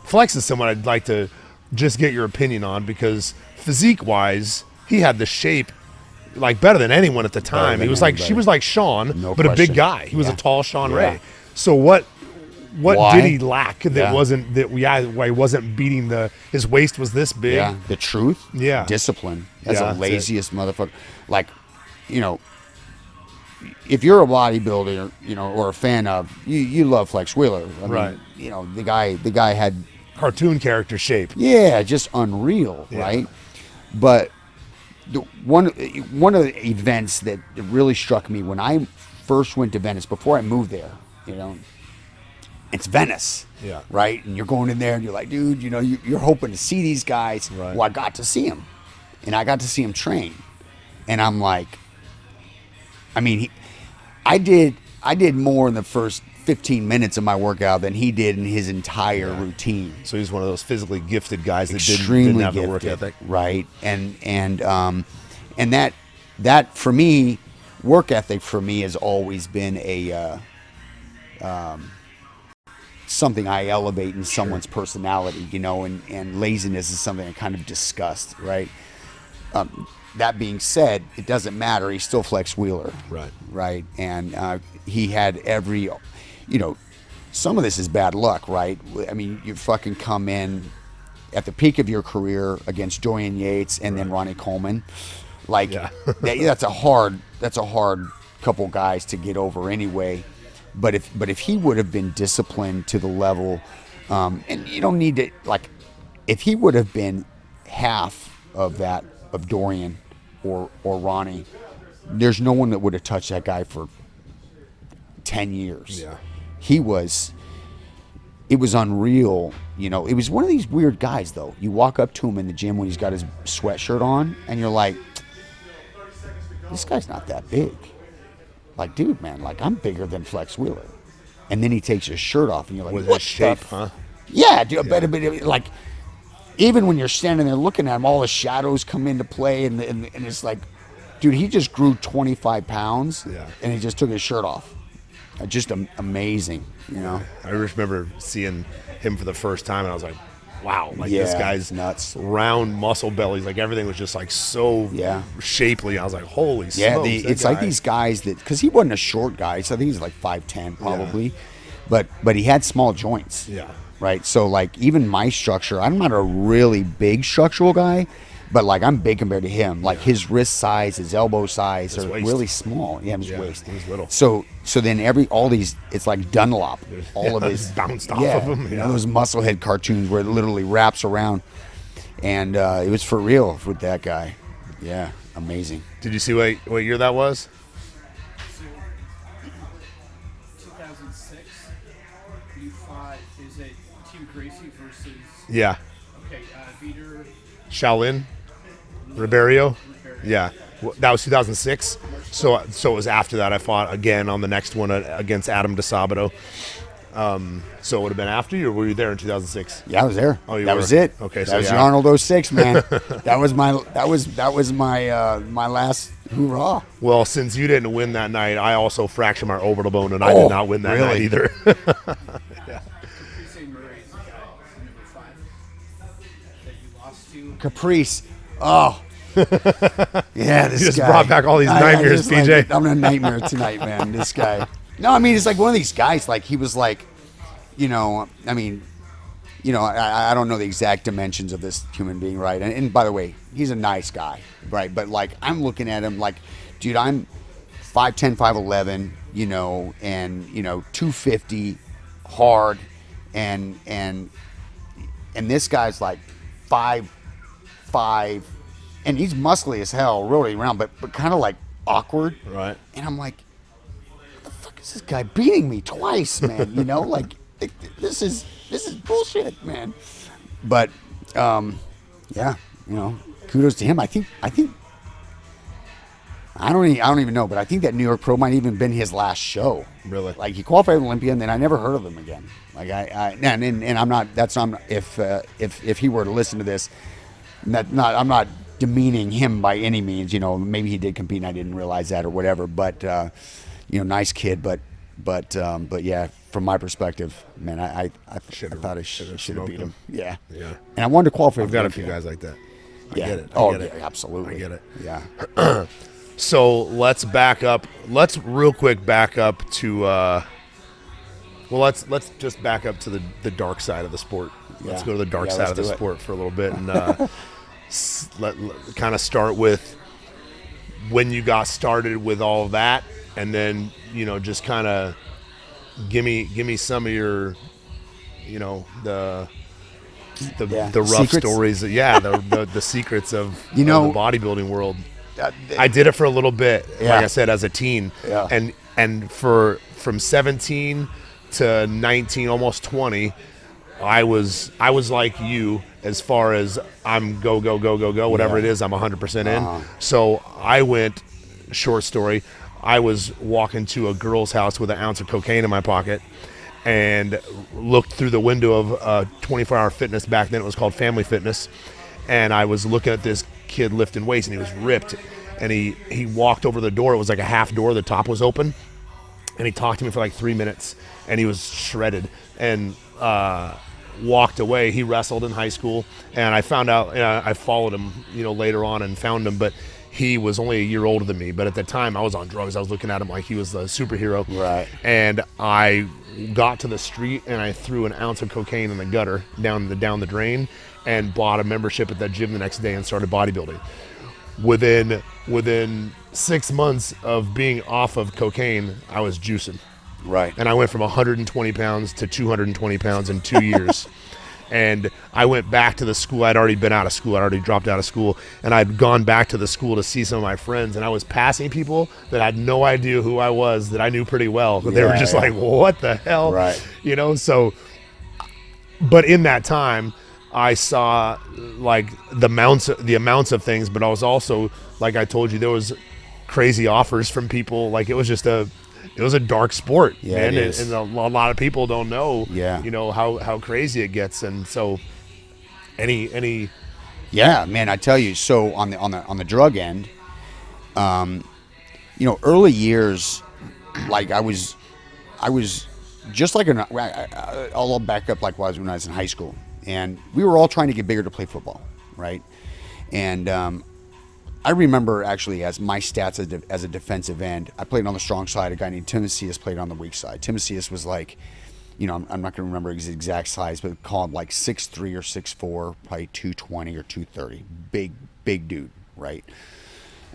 Flex is someone I'd like to just get your opinion on, because physique-wise, he had the shape like better than anyone at the time. He was like, she was like Sean, but a big guy. He was a tall Sean Ray. So what did he lack that why he wasn't beating his waist was this big? Yeah, the truth. Yeah, discipline. That's the laziest motherfucker. Like, if you're a bodybuilder, or a fan of, you love Flex Wheeler. I mean, the guy had cartoon character shape. Yeah, just unreal, right? But one of the events that really struck me when I first went to Venice, before I moved there, you know, it's Venice, Yeah. right? And you're going in there and you're like, dude, you know, you're hoping to see these guys. Right. Well, I got to see them, and I got to see him train, and I'm like, I mean, I did more in the first 15 minutes of my workout than he did in his entire routine. So he's one of those physically gifted guys that Extremely didn't have gifted, the work ethic. right? And that for me, work ethic for me has always been a something I elevate in someone's personality, you know, and laziness is something I kind of disgust, right? That being said, it doesn't matter. He's still Flex Wheeler, right? And he had every, you know, some of this is bad luck, right? I mean, you fucking come in at the peak of your career against Dorian Yates and then Ronnie Coleman, like that's a hard couple guys to get over anyway. But if he would have been disciplined to the level, and you don't need to, like, if he would have been half of that of Dorian or Ronnie, there's no one that would have touched that guy for 10 years. Yeah. It was unreal, you know. It was one of these weird guys, though. You walk up to him in the gym when he's got his sweatshirt on, and you're like, this guy's not that big. Like, dude, man, like, I'm bigger than Flex Wheeler. And then he takes his shirt off, and you're like, With what his shape, the huh? Yeah, dude, but like, even when you're standing there looking at him, all the shadows come into play, and it's like, dude, he just grew 25 pounds, and he just took his shirt off. Just amazing, you know. I just remember seeing him for the first time, and I was like, wow, like this guy's nuts. Round muscle bellies, like everything was just like so shapely. I was like, holy smokes. It's like these guys that, because he wasn't a short guy, so I think he's like 5'10" probably, but he had small joints. Yeah. Right. So like even my structure, I'm not a really big structural guy, but like I'm big compared to him. Like his wrist size, his elbow size His are waist. really small. Yeah, his waist. He was little. So then all these, it's like Dunlop. All of his bounced off of him. You know, those Musclehead cartoons where it literally wraps around, and it was for real with that guy. Yeah, amazing. Did you see what year that was? 2006. You fought. Is it Team Gracie versus? Yeah. Okay, Vitor. Shaolin? Ribeiro? Yeah. That was 2006. So it was after that I fought again on the next one against Adam DeSabato. So it would have been after you, or were you there in 2006? Yeah, I was there. Oh, you that were? was it. Okay, that was the Arnold 06, man. that was my my last hoorah. Well, since you didn't win that night, I also fractured my orbital bone, and I did not win that night either. Caprice. Oh. Yeah, this you just guy. brought back all these nightmares, PJ. Like, I'm in a nightmare tonight, man. This guy. No, I mean, it's like one of these guys, like, he was like, you know, I mean, you know, I don't know the exact dimensions of this human being, right? And by the way, he's a nice guy, right? But, like, I'm looking at him like, dude, I'm 5'10", 5'11", you know, and, you know, 250, hard, and this guy's like 5'5", and he's muscly as hell, really around, but kind of like awkward. Right. And I'm like, what the fuck is this guy beating me twice, man? You know, like this is bullshit, man. But yeah, you know, kudos to him. I think I don't even know, but I think that New York Pro might even been his last show. Really? Like he qualified for Olympia, and then I never heard of him again. Like and I'm not. That's not. If he were to listen to this, I'm not demeaning him by any means. You know, maybe he did compete and I didn't realize that or whatever. But you know, nice kid. But yeah, from my perspective, man, I thought I should have beat him. Yeah. Yeah. And I wanted to qualify. I've got a few guys like that. I get it. Yeah, absolutely. I get it. Yeah. So let's back up. Let's real quick back up to. Let's just back up to the dark side of the sport. Let's go to the dark side of the sport for a little bit, and let kind of start with when you got started with all of that, and then you know just kind of give me some of your, you know, the rough secrets. stories. Yeah, the secrets of you know the bodybuilding world. I did it for a little bit, Yeah. like I said, as a teen. Yeah. And from 17 to 19, almost 20, I was like you as far as I'm go, whatever Yeah. it is, I'm 100% in. So I went, short story, I was walking to a girl's house with an ounce of cocaine in my pocket and looked through the window of 24-hour fitness. Back then it was called Family Fitness. And I was looking at this kid lifting weights, and he was ripped. And he walked over the door. It was like a half door. The top was open. And he talked to me for like 3 minutes, and he was shredded and walked away. He wrestled in high school, and I found out, I followed him, later on and found him, but he was only a year older than me. But at the time, I was on drugs. I was looking at him like he was the superhero. Right. And I got to the street, and I threw an ounce of cocaine in the gutter down the drain, and bought a membership at that gym the next day and started bodybuilding. Within 6 months of being off of cocaine, I was juicing. Right. And I went from 120 pounds to 220 pounds in 2 years. And I went back to the school. I'd already been out of school. I'd already dropped out of school. And I'd gone back to the school to see some of my friends. And I was passing people that had no idea who I was, that I knew pretty well. But they were just like, what the hell? Right. So, but in that time, I saw like the amounts of things, but I was also, like I told you, there was crazy offers from people. Like it was a dark sport, Yeah, man. it is. And a lot of people don't know, Yeah. how crazy it gets. And so any, Yeah, man, I tell you. So on the drug end, early years, like I was just like I'll back up like when I was in high school, and we were all trying to get bigger to play football, right? And I remember actually as my stats as a defensive end, I played on the strong side. A guy named Timothyus played on the weak side. Timothyus was like, I'm not going to remember his exact size, but called like 6'3" or 6'4", probably 220 or 230. Big dude, right?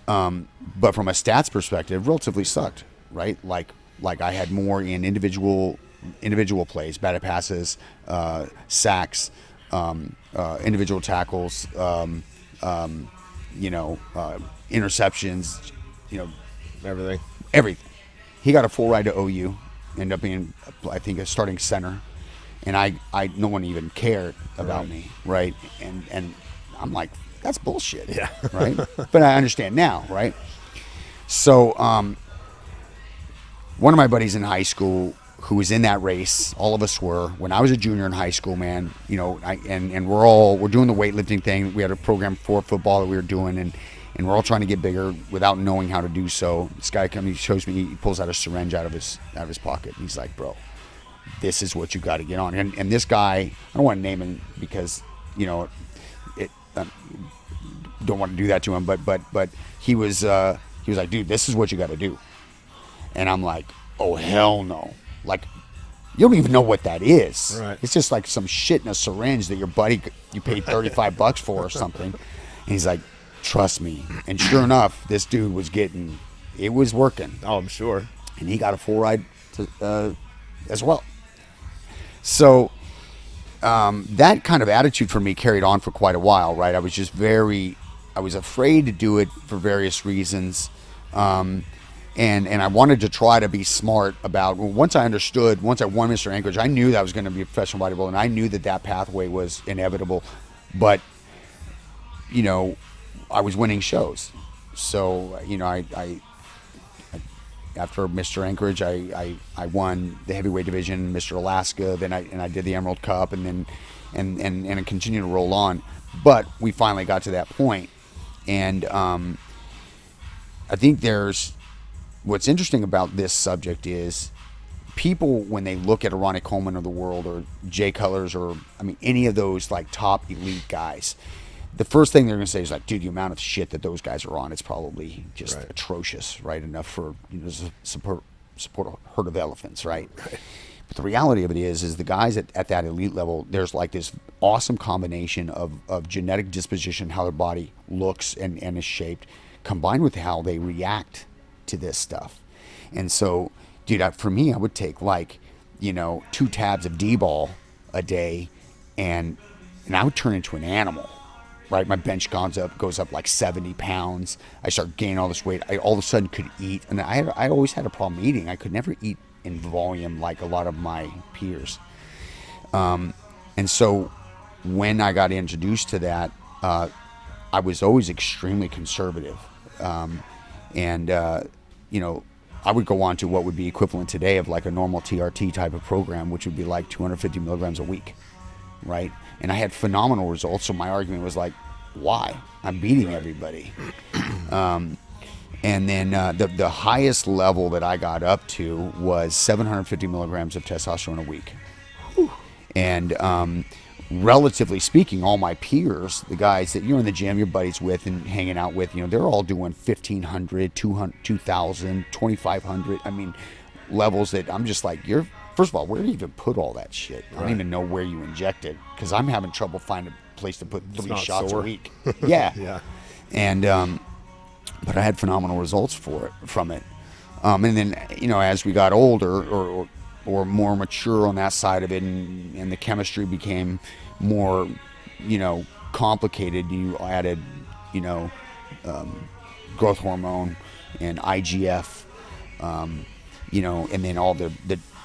But from a stats perspective, relatively sucked, right? Like I had more in individual plays, batted passes, sacks, individual tackles, interceptions, everything. He got a full ride to OU, ended up being, I think, a starting center, and I no one even cared about me, right? And I'm like, that's bullshit, Yeah. right? But I understand now, right? So, one of my buddies in high school who was in that race, all of us were, when I was a junior in high school, man, and we're doing the weightlifting thing. We had a program for football that we were doing, and we're all trying to get bigger without knowing how to do so. This guy comes, he shows me, he pulls out a syringe out of his pocket, and he's like, bro, this is what you got to get on. And this guy, I don't want to name him because, don't want to do that to him, but he was like, dude, this is what you got to do. And I'm like, oh, hell no. Like, you don't even know what that is. Right. It's just like some shit in a syringe that your buddy, you paid $35 for or something. And he's like, trust me. And sure enough, this dude was it was working. Oh, I'm sure. And he got a full ride as well. So that kind of attitude for me carried on for quite a while, right? I was afraid to do it for various reasons. And I wanted to try to be smart about, once I won Mr. Anchorage, I knew that I was going to be a professional bodybuilder, and I knew that pathway was inevitable. But, I was winning shows. So, I after Mr. Anchorage, I won the heavyweight division, Mr. Alaska, then I did the Emerald Cup, and then and it continued to roll on. But we finally got to that point, and I think what's interesting about this subject is people, when they look at a Ronnie Coleman of the world, or Jay Cullers, or any of those like top elite guys, the first thing they're going to say is like, dude, the amount of shit that those guys are on, it's probably just atrocious, right? Enough for support a herd of elephants, right? But the reality of it is the guys at that elite level, there's like this awesome combination of genetic disposition, how their body looks and is shaped, combined with how they react to this stuff. And so, dude, for me, I would take 2 tabs of D-ball a day, and I would turn into an animal, right? My bench goes up like 70 pounds. I start gaining all this weight. I all of a sudden could eat, and I always had a problem eating. I could never eat in volume like a lot of my peers. And so when I got introduced to that, I was always extremely conservative. You know, I would go on to what would be equivalent today of like a normal TRT type of program, which would be like 250 milligrams a week, right? And I had phenomenal results. So my argument was like, why? I'm beating everybody. And then the highest level that I got up to was 750 milligrams of testosterone a week. And relatively speaking, all my peers, the guys that you're in the gym, your buddies with and hanging out with, you know, they're all doing 1,500, 200, 2,000, 2,500. I mean, levels that I'm just like, first of all, where do you even put all that shit? I don't even know where you inject it, because I'm having trouble finding a place to put 3 shots a week. Yeah. Yeah. And, but I had phenomenal results from it. And then, you know, as we got older or more mature on that side of it, and the chemistry became more, you know, complicated, you added, you know, growth hormone and IGF, you know, and then all the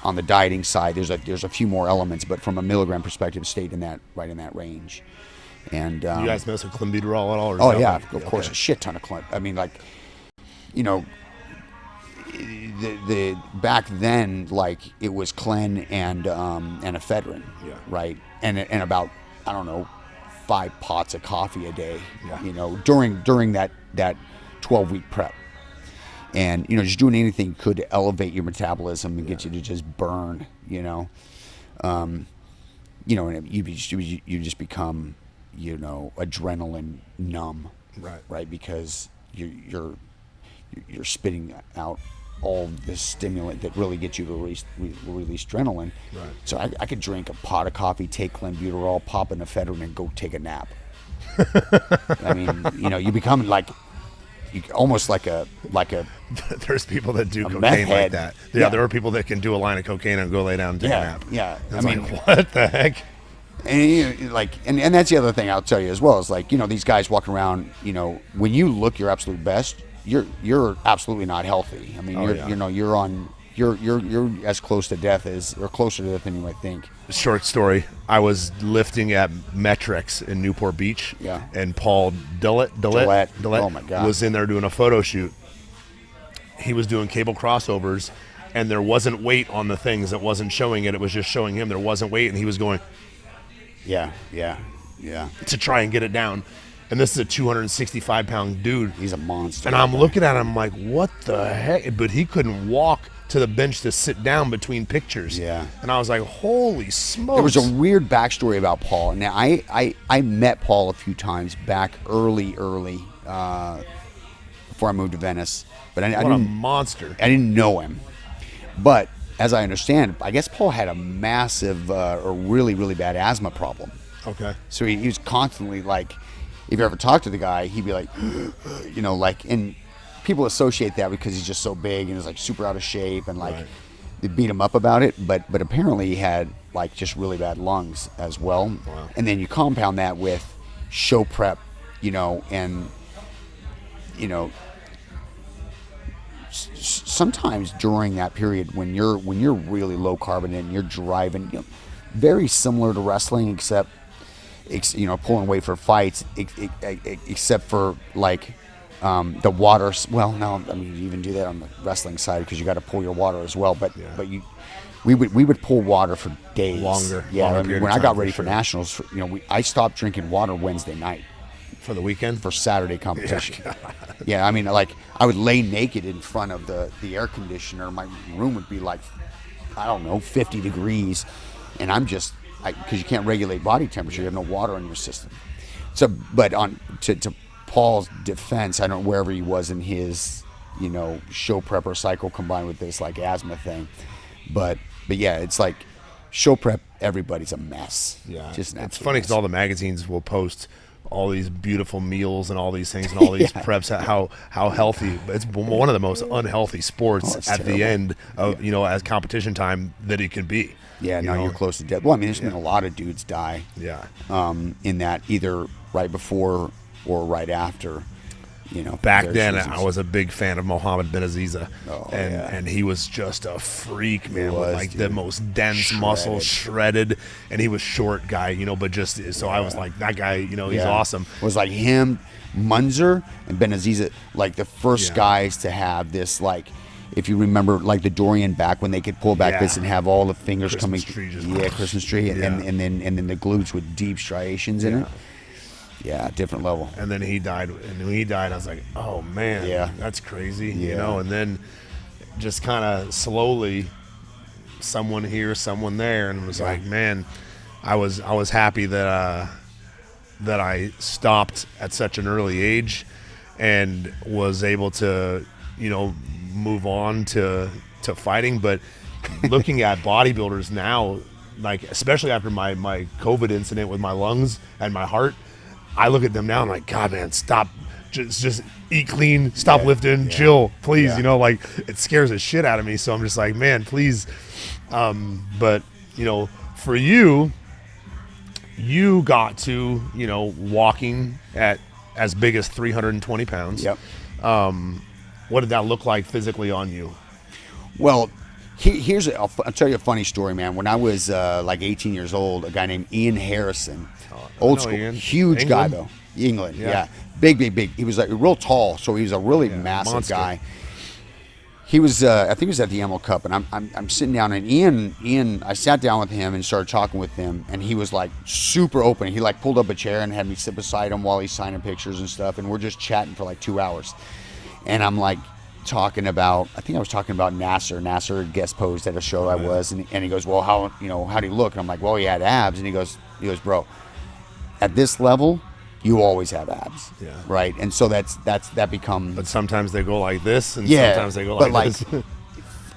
on the dieting side, there's a few more elements, but from a milligram perspective, stayed right in that range. And you guys mess with clenbuterol at all? Or oh yeah, of course, a shit ton of clen. I mean, like, you know, the back then, like, it was clen and ephedrine, right, and about, I don't know, 5 pots of coffee a day, you know, during that 12-week prep. And, you know, just doing anything you could to elevate your metabolism and get you to just burn, you know. You know, and you just become, you know, adrenaline numb, right? Because you're spitting out all this stimulant that really gets you to release adrenaline. Right. So I could drink a pot of coffee, take clenbuterol, pop an ephedrine, and go take a nap. I mean, you know, you become like, almost like a There's people that do cocaine meth like head. that. Yeah, there are people that can do a line of cocaine and go lay down and take a nap. Yeah. It's I mean, what the heck? And you know, like, and that's the other thing I'll tell you as well, is like, you know, these guys walking around, you know, when you look your absolute best, you're absolutely not healthy. I mean, you know, you're as close to death or closer to death than you might think. Short story. I was lifting at Metrics in Newport Beach. Yeah. And Paul Dillett Oh my God. was in there doing a photo shoot. He was doing cable crossovers, and there wasn't weight on the things. It wasn't showing it. It was just showing him there wasn't weight, and he was going, Yeah. to try and get it down. And this is a 265-pound dude. He's a monster. And I'm looking at him like, what the heck? But he couldn't walk to the bench to sit down between pictures. Yeah. And I was like, holy smokes. There was a weird backstory about Paul. Now, I met Paul a few times back early, before I moved to Venice. But I What a didn't, monster. I didn't know him. But as I understand, I guess Paul had a massive or really, really bad asthma problem. Okay. So he was constantly like, if you ever talk to the guy, he'd be like, you know, like, and people associate that because he's just so big and is like super out of shape, and like they beat him up about it. But apparently he had like just really bad lungs as well. Wow. And then you compound that with show prep, you know, and you know, sometimes during that period when you're really low carbon and you're driving, you know, very similar to wrestling, except, you know, pulling weight for fights, except for like the water. Well, no, I mean, you even do that on the wrestling side because you got to pull your water as well. But we would pull water for days. Longer. Yeah, Longer I mean, period when of I got time, ready for for sure. nationals, you know, I stopped drinking water Wednesday night For the weekend? for Saturday competition. Yeah, I mean, like, I would lay naked in front of the air conditioner. My room would be like, I don't know, 50 degrees, and I'm just, because you can't regulate body temperature, you have no water in your system. So, but to Paul's defense, I don't know wherever he was in his, you know, show prep or cycle combined with this like asthma thing, but yeah, it's like show prep, everybody's a mess. Yeah. Just an it's absolute funny because mess. all the magazines will post all these beautiful meals and all these things and all these preps, how healthy. But it's one of the most unhealthy sports it's at the terrible. end of, you know, as competition time that it can be. Yeah, You no, know? you're close to death. Well, I mean, there's been a lot of dudes die. Yeah. In that either right before or right after. You know, Back their then, seasons. I was a big fan of Mohammed Benaziza, Oh, and yeah. and he was just a freak, man, was, with like the dude. most dense muscles, shredded, and he was short guy, you know. But just so I was like, that guy, you know, he's awesome. It was like him, Munzer, and Benaziza, like the first Yeah. guys to have this, like, if you remember, like the Dorian back when they could pull back Yeah. this and have all the fingers Christmas coming, tree just- Christmas tree, and, Yeah. and then the glutes with deep striations in Yeah. it. Yeah, different level. And then he died, and when he died, I was like, oh man, Yeah. that's crazy, you Yeah. know. And then just kind of slowly, someone here, someone there, and it was like, man, I was happy that that I stopped at such an early age, and was able to, you know, move on to fighting. But looking at bodybuilders now, like especially after my COVID incident with my lungs and my heart, I look at them now and I'm like, God, man, stop. Just eat clean, stop lifting, chill, please. Yeah. You know, like it scares the shit out of me. So I'm just like, man, please. But you know, for you got to, you know, walking at as big as 320 pounds. Yep. What did that look like physically on you? Well, I'll tell you a funny story, man. When I was like 18 years old, a guy named Ian Harrison, old know school, Ian. huge guy England? though, England, Yeah. yeah. Big. He was like real tall, so he was a really massive monster. guy. He was, I think he was at the Emerald Cup, and I'm sitting down, and Ian, I sat down with him and started talking with him, and he was like super open. He like pulled up a chair and had me sit beside him while he's signing pictures and stuff, and we're just chatting for like 2 hours. And I'm like talking about, I think I was talking about Nasser. Nasser guest posed at a show I was, and he goes, well, how do you look? And I'm like, well, he had abs. And he goes, bro, at this level, you always have abs, Yeah. right? And so that becomes. But sometimes they go like this, and Yeah, sometimes they go but like this.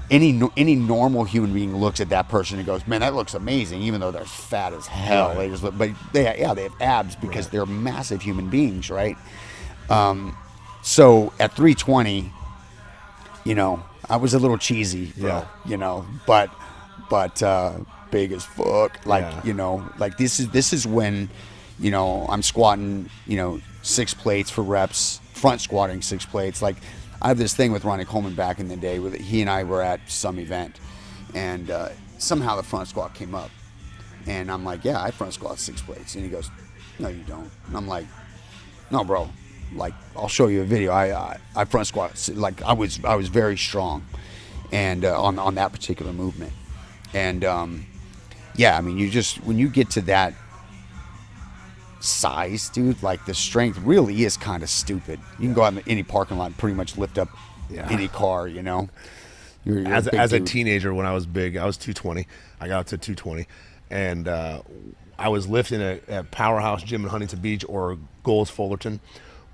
any normal human being looks at that person and goes, man, that looks amazing, even though they're fat as hell. Right. They just look, but they have abs because they're massive human beings, right? So at 320, you know, I was a little cheesy, bro, Yeah. you know, but big as fuck. Like, Yeah. you know, like this is when, you know, I'm squatting, you know, 6 plates for reps, front squatting 6 plates. Like, I have this thing with Ronnie Coleman back in the day where he and I were at some event, and somehow the front squat came up, and I'm like, yeah, I front squat 6 plates, and he goes, no, you don't. And I'm like, no, bro, like, I'll show you a video. I front squat, like, I was very strong, and on that particular movement, and yeah, I mean, when you get to that size, dude, like the strength really is kind of stupid. You can go out in any parking lot and pretty much lift up any car, you know. You're as big a dude. teenager, when I was big, I was 220. I got up to 220, and I was lifting at Powerhouse Gym in Huntington Beach or Gold's Fullerton.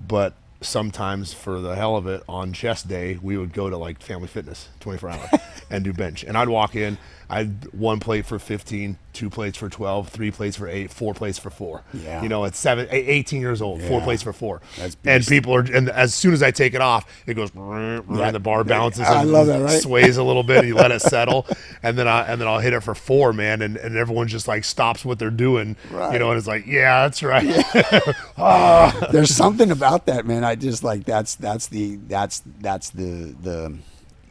But sometimes, for the hell of it, on chest day, we would go to like Family Fitness 24 hours and do bench. And I'd walk in, I'd 1 plate for 15, 2 plates for 12, 3 plates for 8, 4 plates for 4. Yeah. You know, at 18 years old, 4 Yeah. plates for 4. That's and beast. people are, and as soon as I take it off, it goes, and the bar bounces. I and love that, right? Sways a little bit, and you let it settle, and then I'll hit it for 4, man, and everyone just like stops what they're doing, Right. you know, and it's like, yeah, that's right. There's something about that, man. I just like that's the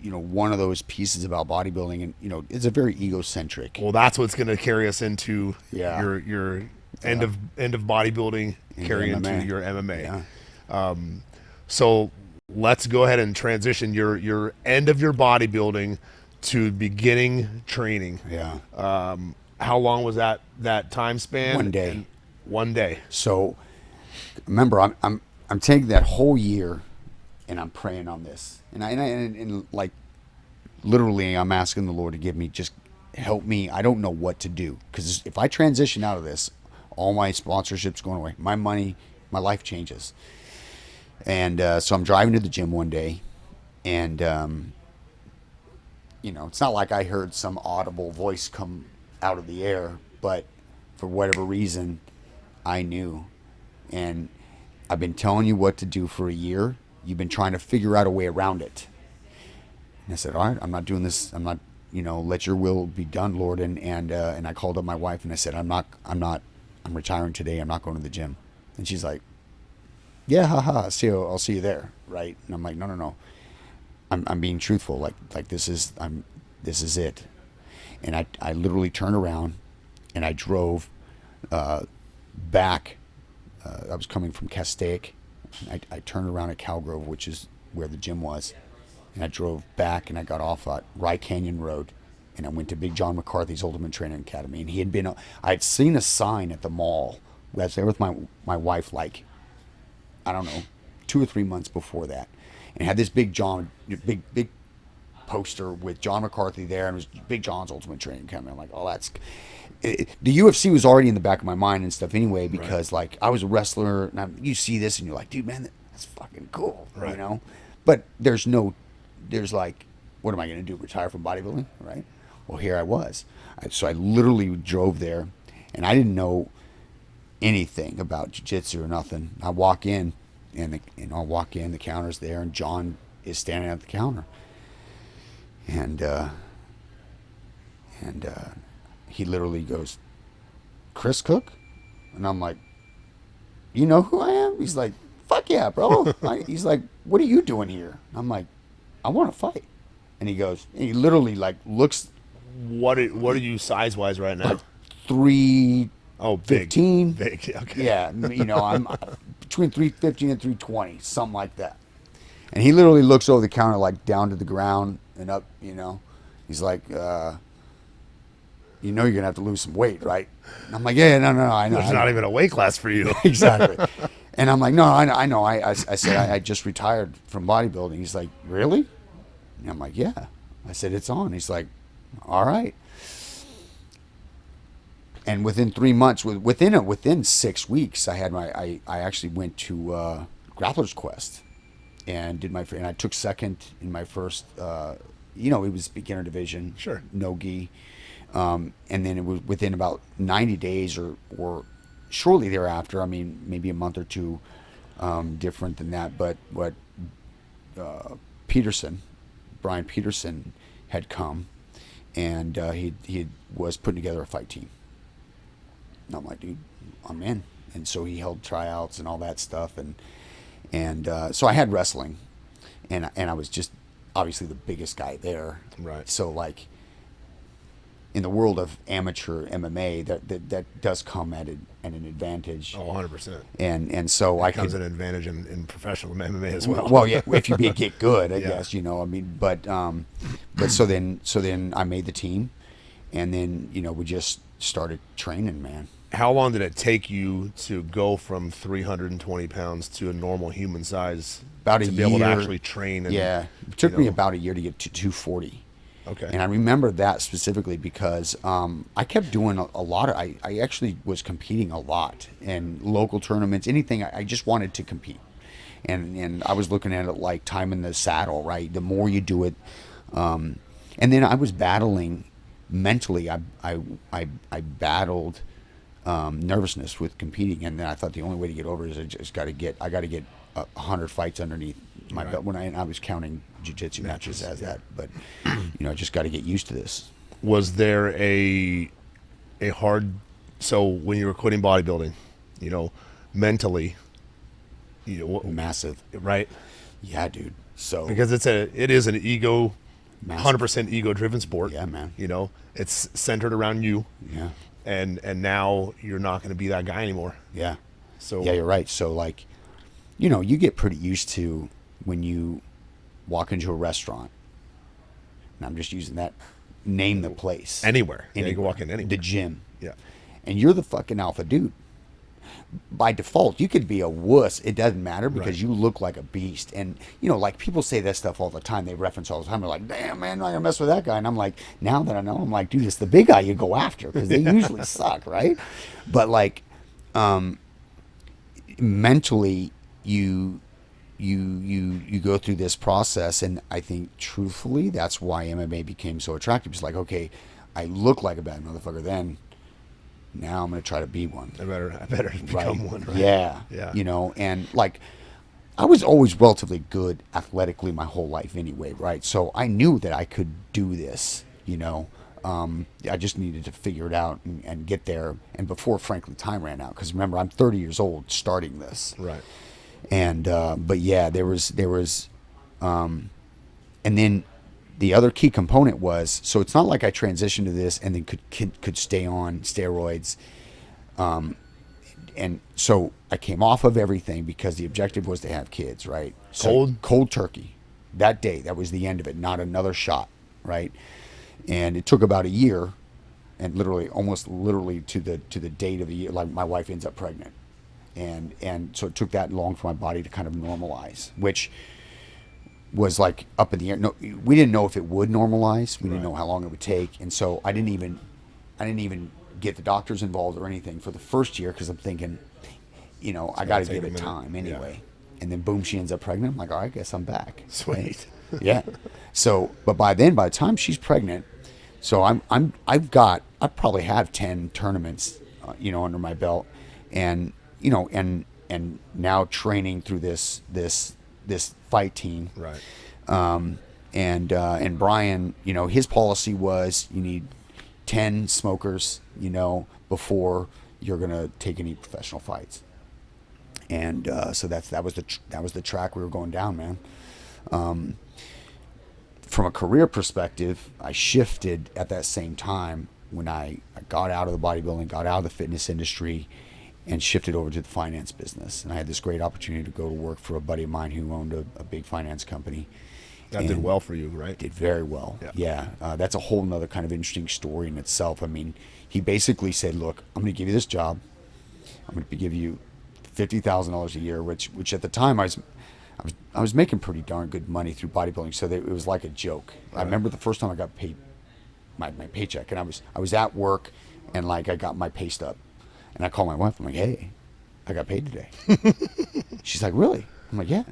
you know, one of those pieces about bodybuilding, and you know, it's a very egocentric. Well, that's what's going to carry us into Yeah. your end of bodybuilding, carry into MMA. your MMA. Yeah. So let's go ahead and transition your end of your bodybuilding to beginning training. Yeah. How long was that time span? 1 day. And 1 day. So remember, I'm taking that whole year, and I'm praying on this, and like literally, I'm asking the Lord to give me, just help me. I don't know what to do, because if I transition out of this, all my sponsorships going away, my money, my life changes. And so I'm driving to the gym one day, and you know, it's not like I heard some audible voice come out of the air, but for whatever reason, I knew. And I've been telling you what to do for a year. You've been trying to figure out a way around it. And I said, all right, I'm not doing this. I'm not, you know, let your will be done, Lord. And I called up my wife and I said, I'm retiring today. I'm not going to the gym. And she's like, yeah, haha, I'll see you there, right? And I'm like, no. I'm being truthful. Like this is it. And I literally turned around and I drove back. I was coming from Castaic. I turned around at Calgrove, which is where the gym was, and I drove back and I got off at Rye Canyon Road, and I went to Big John McCarthy's Ultimate Training Academy. And he had been, I'd seen a sign at the mall. I was there with my wife, like, I don't know, 2 or 3 months before that, and had this big poster with John McCarthy there, and it was Big John's Ultimate Training Academy. I'm like, oh, that's. The UFC was already in the back of my mind and stuff anyway, because like I was a wrestler, and you see this and you're like, dude, man, that's fucking cool, you know. But there's like, what am I going to do? Retire from bodybuilding, right? Well, here I was. So I literally drove there, and I didn't know anything about jiu-jitsu or nothing. I walk in, and the counter's there, and John is standing at the counter, and he literally goes, Chris Cook? And I'm like, you know who I am? He's like, fuck yeah, bro. He's like, what are you doing here? I'm like, I want to fight. And he literally like looks. What are you size wise right now? Like 3. Oh, big. 15. Big, okay. Yeah, you know, I'm between 315 and 320, something like that. And he literally looks over the counter, like down to the ground and up, you know. He's like, you know you're going to have to lose some weight, right? And I'm like, yeah, no, I know. There's not even a weight class for you. Exactly. And I'm like, no, I know. I said, I just retired from bodybuilding. He's like, really? And I'm like, yeah. I said, it's on. He's like, all right. And within 3 months, within 6 weeks, I actually went to Grappler's Quest and and I took second in my first, it was beginner division. Sure. No gi. And then it was within about 90 days or shortly thereafter, I mean, maybe a month or two different than that, but what Brian Peterson had come, and he was putting together a fight team. And I'm like, dude, I'm in. And so he held tryouts and all that stuff, and so I had wrestling, and I was just obviously the biggest guy there. Right. So like, in the world of amateur MMA, that does come at an advantage. Oh, 100%. And so it comes an advantage in professional MMA as well. Well, yeah, if you get good, I guess, you know. I mean, but so then I made the team, and then we just started training, man. How long did it take you to go from 320 pounds to a normal human size? About a year. To be able to actually train. And, yeah, it took me about a year to get to 240. Okay. And I remember that specifically because I kept doing a lot of, I actually was competing a lot in local tournaments, anything. I just wanted to compete. And I was looking at it like time in the saddle, right? The more you do it. And then I was battling mentally. I battled nervousness with competing. And then I thought the only way to get over it is I got to get 100 fights underneath my belt. When I was counting jiu-jitsu matches as that, but I just got to get used to this. Was there a hard, so when you were quitting bodybuilding, mentally, Massive, right? Yeah, dude. So because it is an ego, 100% ego driven sport. Yeah, man. It's centered around you. Yeah. And now you're not going to be that guy anymore. Yeah. So yeah, you're right. So like, you get pretty used to when you walk into a restaurant, and I'm just using that, name the place. Anywhere. Yeah, you can walk in anywhere. The gym. Yeah. And you're the fucking alpha dude. By default, you could be a wuss. It doesn't matter because you look like a beast. And, like people say that stuff all the time. They reference all the time. They're like, damn, man, I'm not going to mess with that guy. And I'm like, now that I know, I'm like, dude, it's the big guy you go after because they usually suck, right? But like, mentally, you go through this process, and I think truthfully that's why MMA became so attractive. It's like, okay, I look like a bad motherfucker then, now I'm going to try to be one. I better become one, right? Yeah. And like, I was always relatively good athletically my whole life anyway, right? So I knew that I could do this, I just needed to figure it out and get there. And before, frankly, time ran out. Because remember, I'm 30 years old starting this. Right. And but yeah, there was, and then the other key component was, so it's not like I transitioned to this and then could stay on steroids. And so I came off of everything because the objective was to have kids, right? So cold turkey. That day, that was the end of it, not another shot, right? And it took about a year, and almost literally to the date of the year, like my wife ends up pregnant. And so it took that long for my body to kind of normalize, which was like up in the air. No, we didn't know if it would normalize. We didn't know how long it would take. And so I didn't even get the doctors involved or anything for the first year, because I'm thinking, I got to give it time anyway. Yeah. And then boom, she ends up pregnant. I'm like, all right, I guess I'm back. Sweet. Right? Yeah. So, but by the time she's pregnant, so I probably have 10 tournaments, under my belt, and and now training through this fight team. Right. And Brian, his policy was you need 10 smokers, before you're gonna take any professional fights. And so that was the track we were going down, man. From a career perspective, I shifted at that same time when I got out of the bodybuilding, got out of the fitness industry, and shifted over to the finance business. And I had this great opportunity to go to work for a buddy of mine who owned a big finance company. That did well for you, right? Did very well. Yeah. That's a whole nother kind of interesting story in itself. I mean, he basically said, look, I'm going to give you this job. I'm going to give you $50,000 a year, which at the time I was making pretty darn good money through bodybuilding. So it was like a joke. Right. I remember the first time I got paid my paycheck, and I was at work, and like I got my pay stub, and I called my wife. I'm like, hey, I got paid today. She's like, really? I'm like, yeah.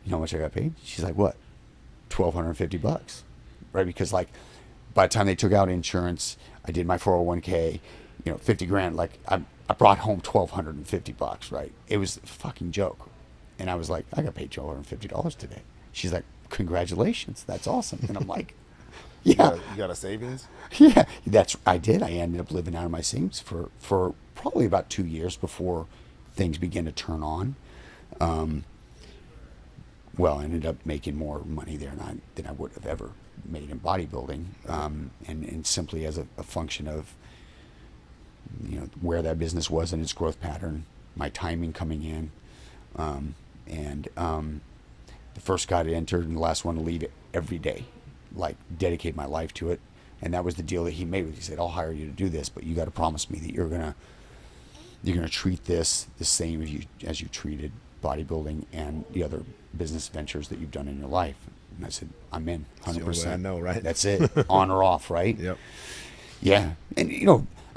You know how much I got paid? She's like, what? $1,250, right? Because like by the time they took out insurance, I did my 401k, $50,000. Like I brought home $1,250, right? It was a fucking joke. And I was like, I got paid $1,250 today. She's like, congratulations, that's awesome. And I'm like, yeah. You got a savings? Yeah, I did. I ended up living out of my savings for probably about 2 years before things began to turn on. Well, I ended up making more money there than I would have ever made in bodybuilding, and simply as a function of where that business was in its growth pattern, my timing coming in, and the first guy to enter and the last one to leave it every day, like dedicate my life to it. And that was the deal that he made with. He said, I'll hire you to do this, but you got to promise me that you're gonna treat this the same as you treated bodybuilding and the other business ventures that you've done in your life. And I said, I'm in 100%. That's the only way I know, right? That's it. On or off, right? Yep. Yeah. And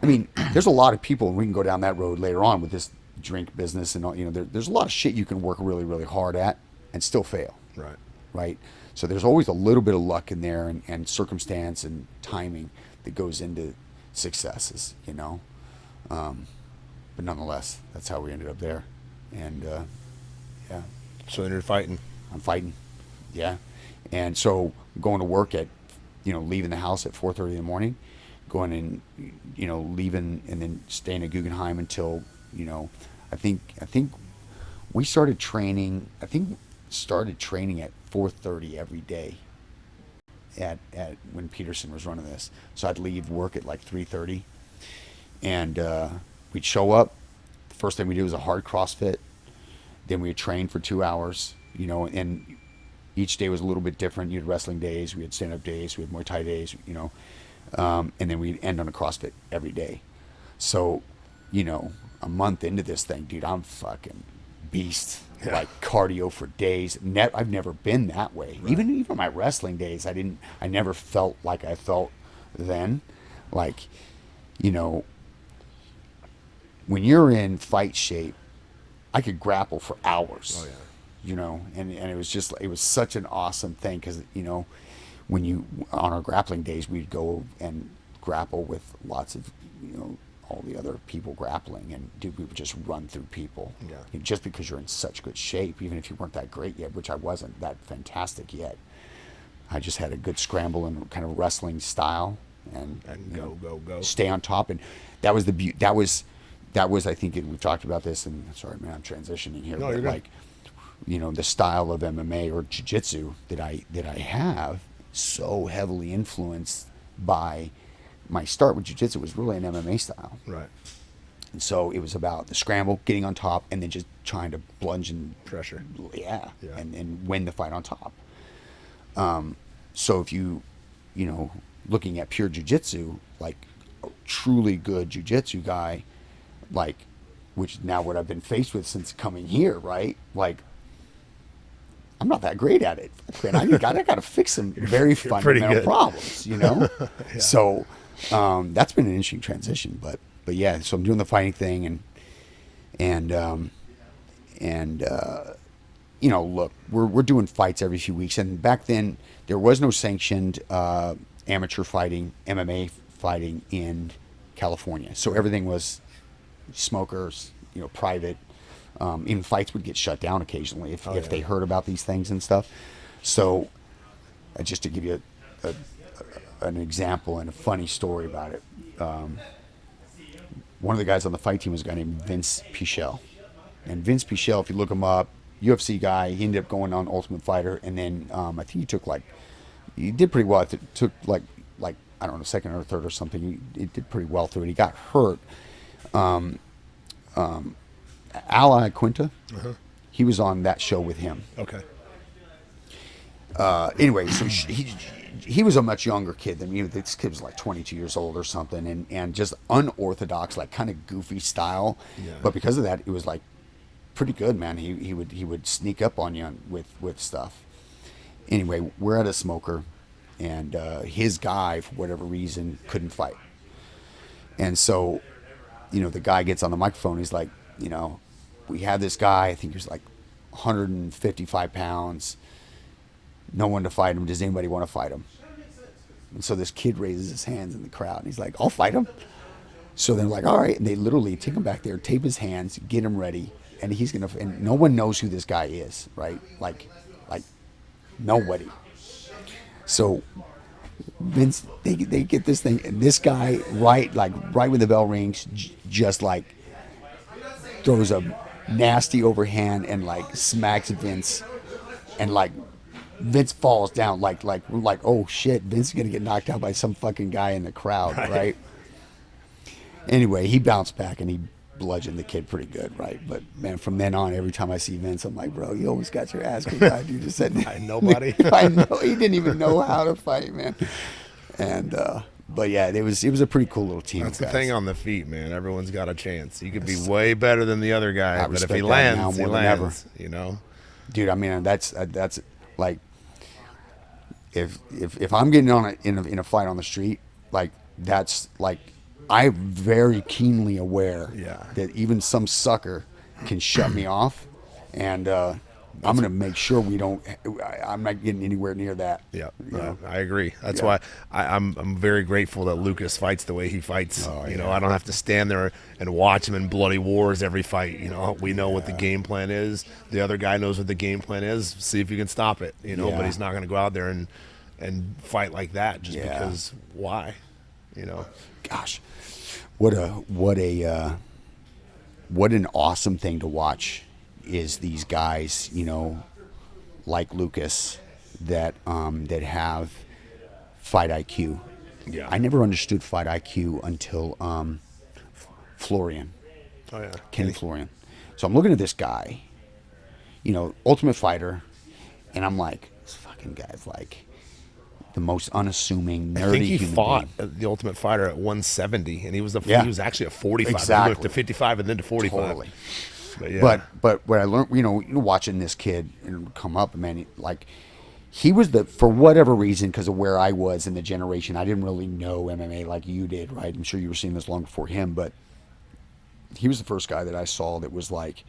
I mean, there's a lot of people, and we can go down that road later on with this drink business and all, there's a lot of shit you can work really, really hard at and still fail. Right. Right. So there's always a little bit of luck in there and circumstance and timing that goes into successes, but nonetheless, that's how we ended up there. And, yeah. So then you're fighting. I'm fighting. Yeah. And so going to work at, leaving the house at 4:30 in the morning, going in, leaving and then staying at Guggenheim until, I think we started training. I think started training at 4:30 every day at when Peterson was running this. So I'd leave work at like 3:30, and we'd show up. The first thing we did was a hard CrossFit. Then we'd train for 2 hours, and each day was a little bit different. You had wrestling days, we had stand-up days, we had Muay Thai days, and then we'd end on a CrossFit every day. So, a month into this thing, dude, I'm fucking beast. Yeah. Like cardio for days. I've never been that way. Right. Even my wrestling days, I never felt like I felt then. Like, when you're in fight shape, I could grapple for hours. Oh yeah. And it was such an awesome thing because, when on our grappling days, we'd go and grapple with lots of, all the other people grappling, and dude, we would just run through people. Yeah. Just because you're in such good shape, even if you weren't that great yet, which I wasn't that fantastic yet. I just had a good scramble and kind of wrestling style, and you go. stay on top. And that was that was I think we've talked about this. And sorry, man, I'm transitioning here. No, but you're good. like, the style of MMA or jiu-jitsu that I have so heavily influenced by my start with jiu-jitsu was really an MMA style. Right. And so it was about the scramble, getting on top, and then just trying to plunge and Pressure. Yeah. Yeah. And win the fight on top. So if looking at pure jiu-jitsu, like a truly good jiu-jitsu guy, like, which now what I've been faced with since coming here, right? Like, I'm not that great at it. Man, I got to fix some very fundamental problems, Yeah. So that's been an interesting transition, but yeah. So I'm doing the fighting thing, and look, we're doing fights every few weeks, and back then there was no sanctioned amateur fighting, MMA fighting in California, so everything was smokers, private. Even fights would get shut down occasionally if they heard about these things and stuff. So, just to give you an example and a funny story about it, one of the guys on the fight team was a guy named Vince Pichelle. And Vince Pichelle, if you look him up, UFC guy, he ended up going on Ultimate Fighter, and then I think he did pretty well. It took like I don't know, second or third or something. He did pretty well through it. He got hurt. Ala Quinta, he was on that show with him. Okay. Anyway, so he was a much younger kid than me. This kid was like 22 years old or something, and just unorthodox, like kind of goofy style. Yeah. But because of that, it was like pretty good, man. He would sneak up on you with stuff. Anyway, we're at a smoker, and his guy, for whatever reason, couldn't fight. And so, the guy gets on the microphone. He's like, we had this guy, I think he was like 155 pounds, no one to fight him. Does anybody want to fight him? And so this kid raises his hands in the crowd, and he's like, I'll fight him. So they're like, all right. And they literally take him back there, tape his hands, get him ready, and and no one knows who this guy is, right? Like nobody. So Vince, they get this thing, and this guy, right when the bell rings, just like throws a nasty overhand and like smacks Vince, and like Vince falls down like oh shit, Vince is gonna get knocked out by some fucking guy in the crowd, right? Anyway, he bounced back and he bludgeoned the kid pretty good, right? But man, from then on, every time I see Vince, I'm like, bro, you almost got your ass kicked out. You just said nobody. I know he didn't even know how to fight, man. And but yeah, it was a pretty cool little team. That's the thing on the feet, man. Everyone's got a chance. You could be way better than the other guy, but if he lands, he lands. Dude. I mean, that's like if I'm getting on in a fight on the street, like that's like I'm very keenly aware that even some sucker can shut me off, and I'm going to make sure I'm not getting anywhere near that. Yeah, I agree. That's why I'm very grateful that Lucas fights the way he fights. I don't have to stand there and watch him in bloody wars every fight. We know what the game plan is. The other guy knows what the game plan is. See if you can stop it. But he's not going to go out there and fight like that just because why? Gosh, what an awesome thing to watch is these guys, like Lucas, that have fight IQ. Yeah. I never understood fight IQ until Florian. Oh yeah. Kenny Florian. So I'm looking at this guy, Ultimate Fighter, and I'm like, this fucking guy's like the most unassuming, nerdy I think he human fought being. the Ultimate Fighter at 170, and he was Yeah. he was actually at 45. Exactly. He moved to 55 and then to 45. Totally. But, yeah. But what I learned, watching this kid come up, man, he was for whatever reason, because of where I was in the generation, I didn't really know MMA like you did, right? I'm sure you were seeing this long before him, but he was the first guy that I saw that was like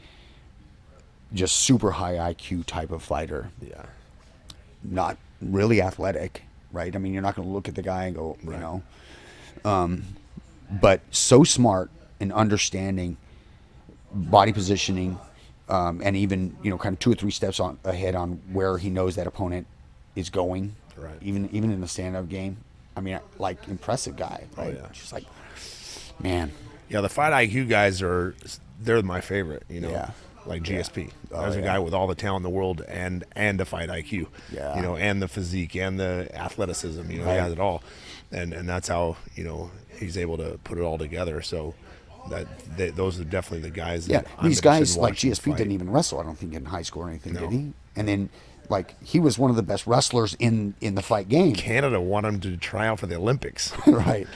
just super high IQ type of fighter. Yeah. Not really athletic, right? I mean, you're not going to look at the guy and go, but so smart and understanding body positioning, and even kind of 2 or 3 steps ahead on where he knows that opponent is going. Right. Even in the stand-up game, like impressive guy, right? yeah. Just like, man. Yeah, the fight IQ guys they're my favorite, Yeah. like GSP. Oh, There's a yeah. guy with all the talent in the world and a fight IQ, Yeah. and the physique and the athleticism, he Right. has it all. And that's how, he's able to put it all together. So those are definitely the guys Yeah, that I'm these interested guys in like watching GSP fight. didn't even wrestle, I don't think, in high school or anything, No. did he? And then, like, he was one of the best wrestlers in the fight game. Canada wanted him to try out for the Olympics. Right.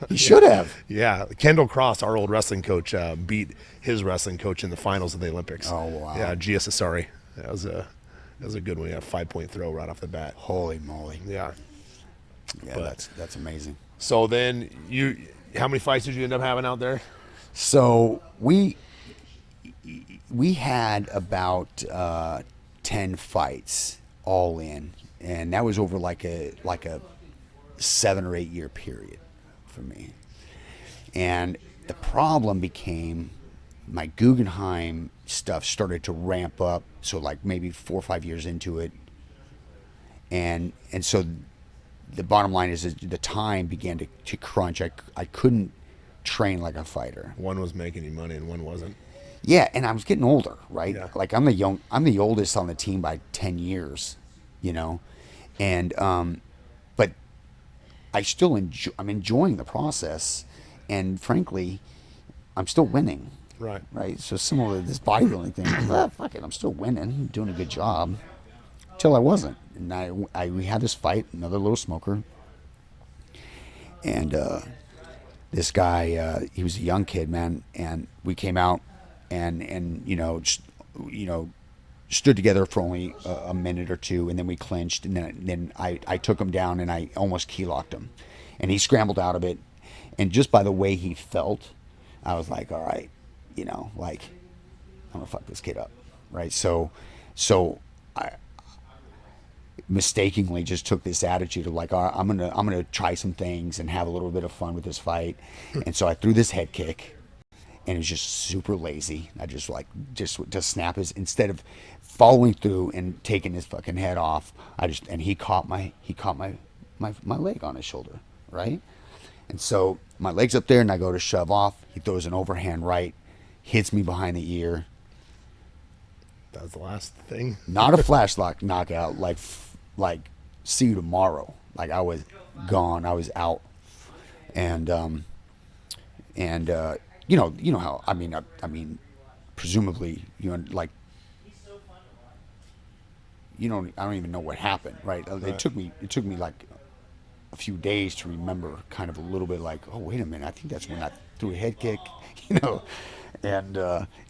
He should have. Yeah, Kendall Cross, our old wrestling coach, beat his wrestling coach in the finals of the Olympics. Oh, wow. Yeah, Gia Cesari. That was a good one. Yeah, 5-point throw right off the bat. Holy moly. Yeah. Yeah, But- that's amazing. So then how many fights did you end up having out there? So we had about 10 fights all in, and that was over like a 7 or 8 year period for me. And the problem became my Guggenheim stuff started to ramp up, so like maybe 4 or 5 years into it, and so the bottom line is that the time began to crunch. I couldn't train like a fighter. One was making you money and one wasn't. Yeah, and I was getting older, right? Yeah. Like I'm the oldest on the team by 10 years, and but I still I'm enjoying the process, and frankly, I'm still winning. Right. Right. So similar to this bodybuilding thing, fuck it, I'm still winning, I'm doing a good job, till I wasn't, and we had this fight, another little smoker, and this guy, he was a young kid, man, and we came out and stood together for only a minute or two, and then we clinched, and then I took him down and I almost key locked him, and he scrambled out of it, and just by the way he felt, I was like, all right, like I'm gonna fuck this kid up, right? So I mistakenly just took this attitude of like, all right, I'm gonna try some things and have a little bit of fun with this fight, and so I threw this head kick, and it was just super lazy. I just to snap his, instead of following through and taking his fucking head off, and he caught my leg on his shoulder, right? And so my leg's up there, and I go to shove off. He throws an overhand right, hits me behind the ear. That was the last thing. Not a flashlock knockout, like see you tomorrow. Like I was gone, I was out, and you know how I mean, presumably like I don't even know what happened, right? It took me like a few days to remember, kind of a little bit like, oh wait a minute, I think that's when I threw a head kick, and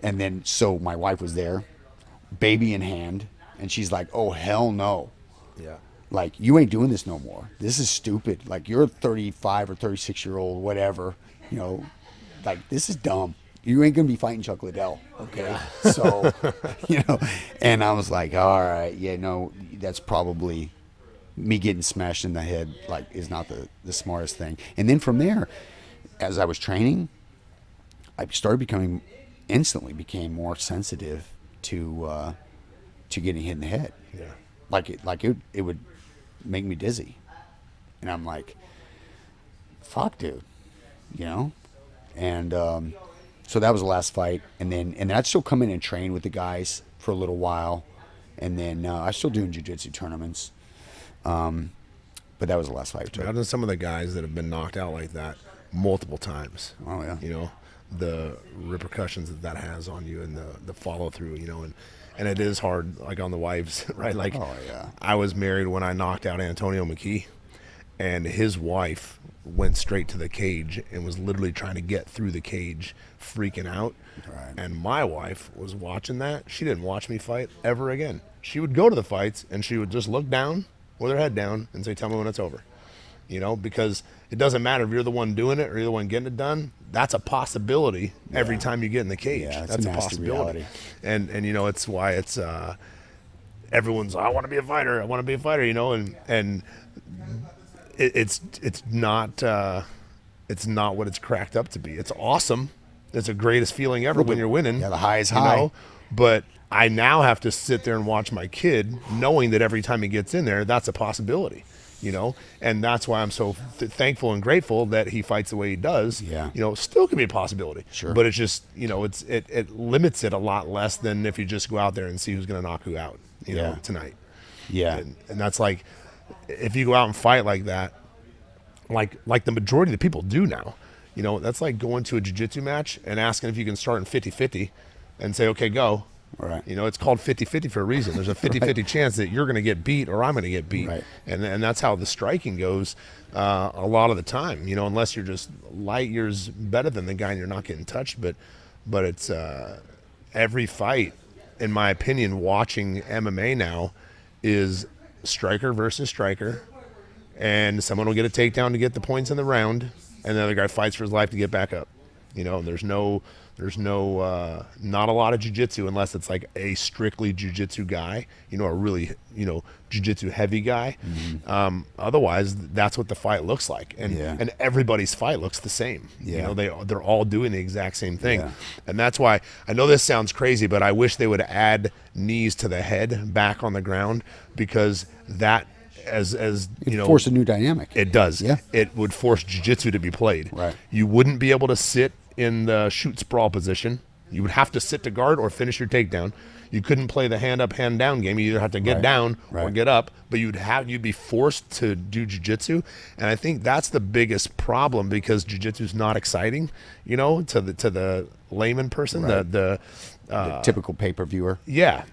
then so my wife was there, baby in hand, and she's like, oh hell no, Yeah. like you ain't doing this no more, this is stupid, like you're a 35 or 36-year-old whatever, like this is dumb, you ain't gonna be fighting Chuck Liddell, okay? So and I was like, all right, yeah, no, that's probably me getting smashed in the head, like is not the smartest thing. And then from there, as I was training, I instantly became more sensitive to getting hit in the head. Yeah. It would make me dizzy, and I'm like, fuck, dude, and so that was the last fight, and then I'd still come in and train with the guys for a little while, and then I still doing jiu-jitsu tournaments, but that was the last fight I took. Imagine some of the guys that have been knocked out like that multiple times. Oh yeah. The repercussions that has on you, and the follow through, and it is hard, like on the wives, right? Like, Oh, yeah. I was married when I knocked out Antonio McKee, and his wife went straight to the cage and was literally trying to get through the cage, freaking out. Right. And my wife was watching that. She didn't watch me fight ever again. She would go to the fights and she would just look down with her head down and say, tell me when it's over. Because it doesn't matter if you're the one doing it or you're the one getting it done. That's a possibility every time you get in the cage. Yeah, it's That's a a nasty possibility. reality. And it's why it's everyone's, I want to be a fighter. I want to be a fighter, and it's not what it's cracked up to be. It's awesome. It's the greatest feeling ever when you're winning. Yeah, the high is high. But I now have to sit there and watch my kid, knowing that every time he gets in there, that's a possibility. you know, and that's why I'm so thankful and grateful that he fights the way he does. Yeah. You know, still can be a possibility. Sure. But it's just, you know, it limits it a lot less than if you just go out there and see who's going to knock who out, you know, tonight. Yeah. And that's like, if you go out and fight like that, like the majority of the people do now, you know, that's like going to a jiu-jitsu match and asking if you can start in 50-50 and say, okay, go. Right. You know, it's called 50-50 for a reason. There's a 50-50 chance that you're going to get beat or I'm going to get beat. Right. And that's how the striking goes a lot of the time, you know, unless you're just light years better than the guy and you're not getting touched. But it's every fight, in my opinion, watching MMA now is striker versus striker. And someone will get a takedown to get the points in the round, and the other guy fights for his life to get back up. You know, and there's no not a lot of jiu-jitsu unless it's like a strictly jiu-jitsu guy, you know, a really, you know, jiu-jitsu heavy guy. Mm-hmm. Otherwise, that's what the fight looks like, and everybody's fight looks the same. You know, they're all doing the exact same thing, and that's why I know this sounds crazy, but I wish they would add knees to the head back on the ground, because that, as you know, force a new dynamic. It does. Yeah. It would force jiu-jitsu to be played. Right. You wouldn't be able to sit in the shoot sprawl position. You would have to sit to guard or finish your takedown. You couldn't play the hand up, hand down game. You either have to get down or get up, but you'd be forced to do jiu-jitsu. And I think that's the biggest problem, because jiu-jitsu is not exciting, you know, to the layman person, the typical pay-per-viewer. Yeah.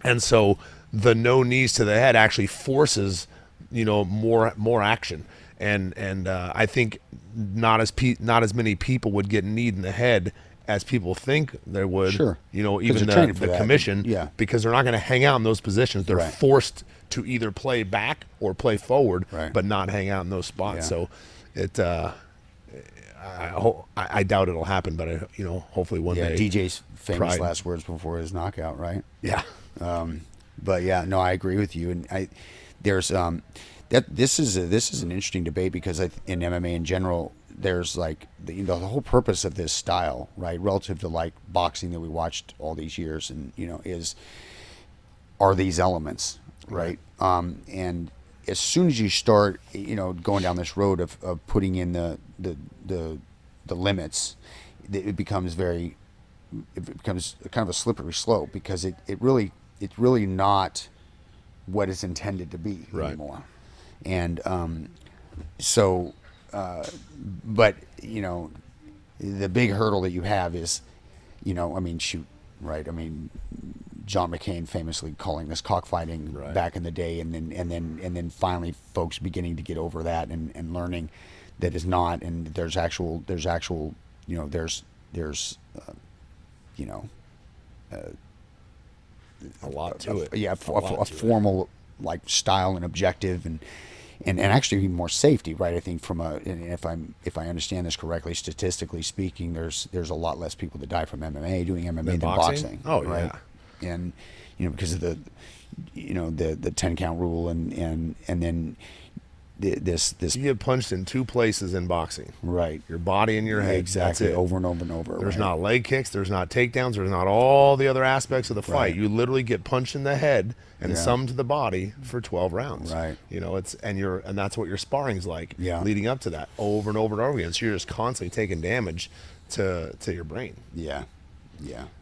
And so the no knees to the head actually forces, you know, more action, and I think not as many people would get kneed in the head as people think there would. Sure. You know, even the commission, because they're not going to hang out in those positions. They're forced to either play back or play forward, but not hang out in those spots. So it. I doubt it'll happen, but you know, hopefully one day. DJ's famous last words before his knockout, right? Yeah. But yeah, no, I agree with you, and there's this is an interesting debate, because in MMA in general, there's like the whole purpose of this style, right, relative to like boxing that we watched all these years, and you know, are these elements, right? And as soon as you start, you know, going down this road of putting in the limits, it becomes kind of a slippery slope, because it's really not what it's intended to be anymore. And but you know, the big hurdle that you have is, you know, I mean, right? I mean, John McCain famously calling this cockfighting back in the day, and then finally folks beginning to get over that and learning that is not, and there's actual, you know, there's you know, a lot to it. Yeah, a formal like style and objective, and actually even more safety, right? I think if I understand this correctly, statistically speaking, there's a lot less people that die from MMA doing MMA than boxing. Oh, right? Yeah. And you know, because of the 10 count rule, and then this you get punched in two places in boxing, right? Your body and your head. Exactly. That's it. Over and over and over. There's not leg kicks, there's not takedowns, there's not all the other aspects of the fight. You literally get punched in the head and some to the body for 12 rounds. Right. You know, and that's what your sparring's like leading up to that, over and over and over again. So you're just constantly taking damage to your brain. Yeah,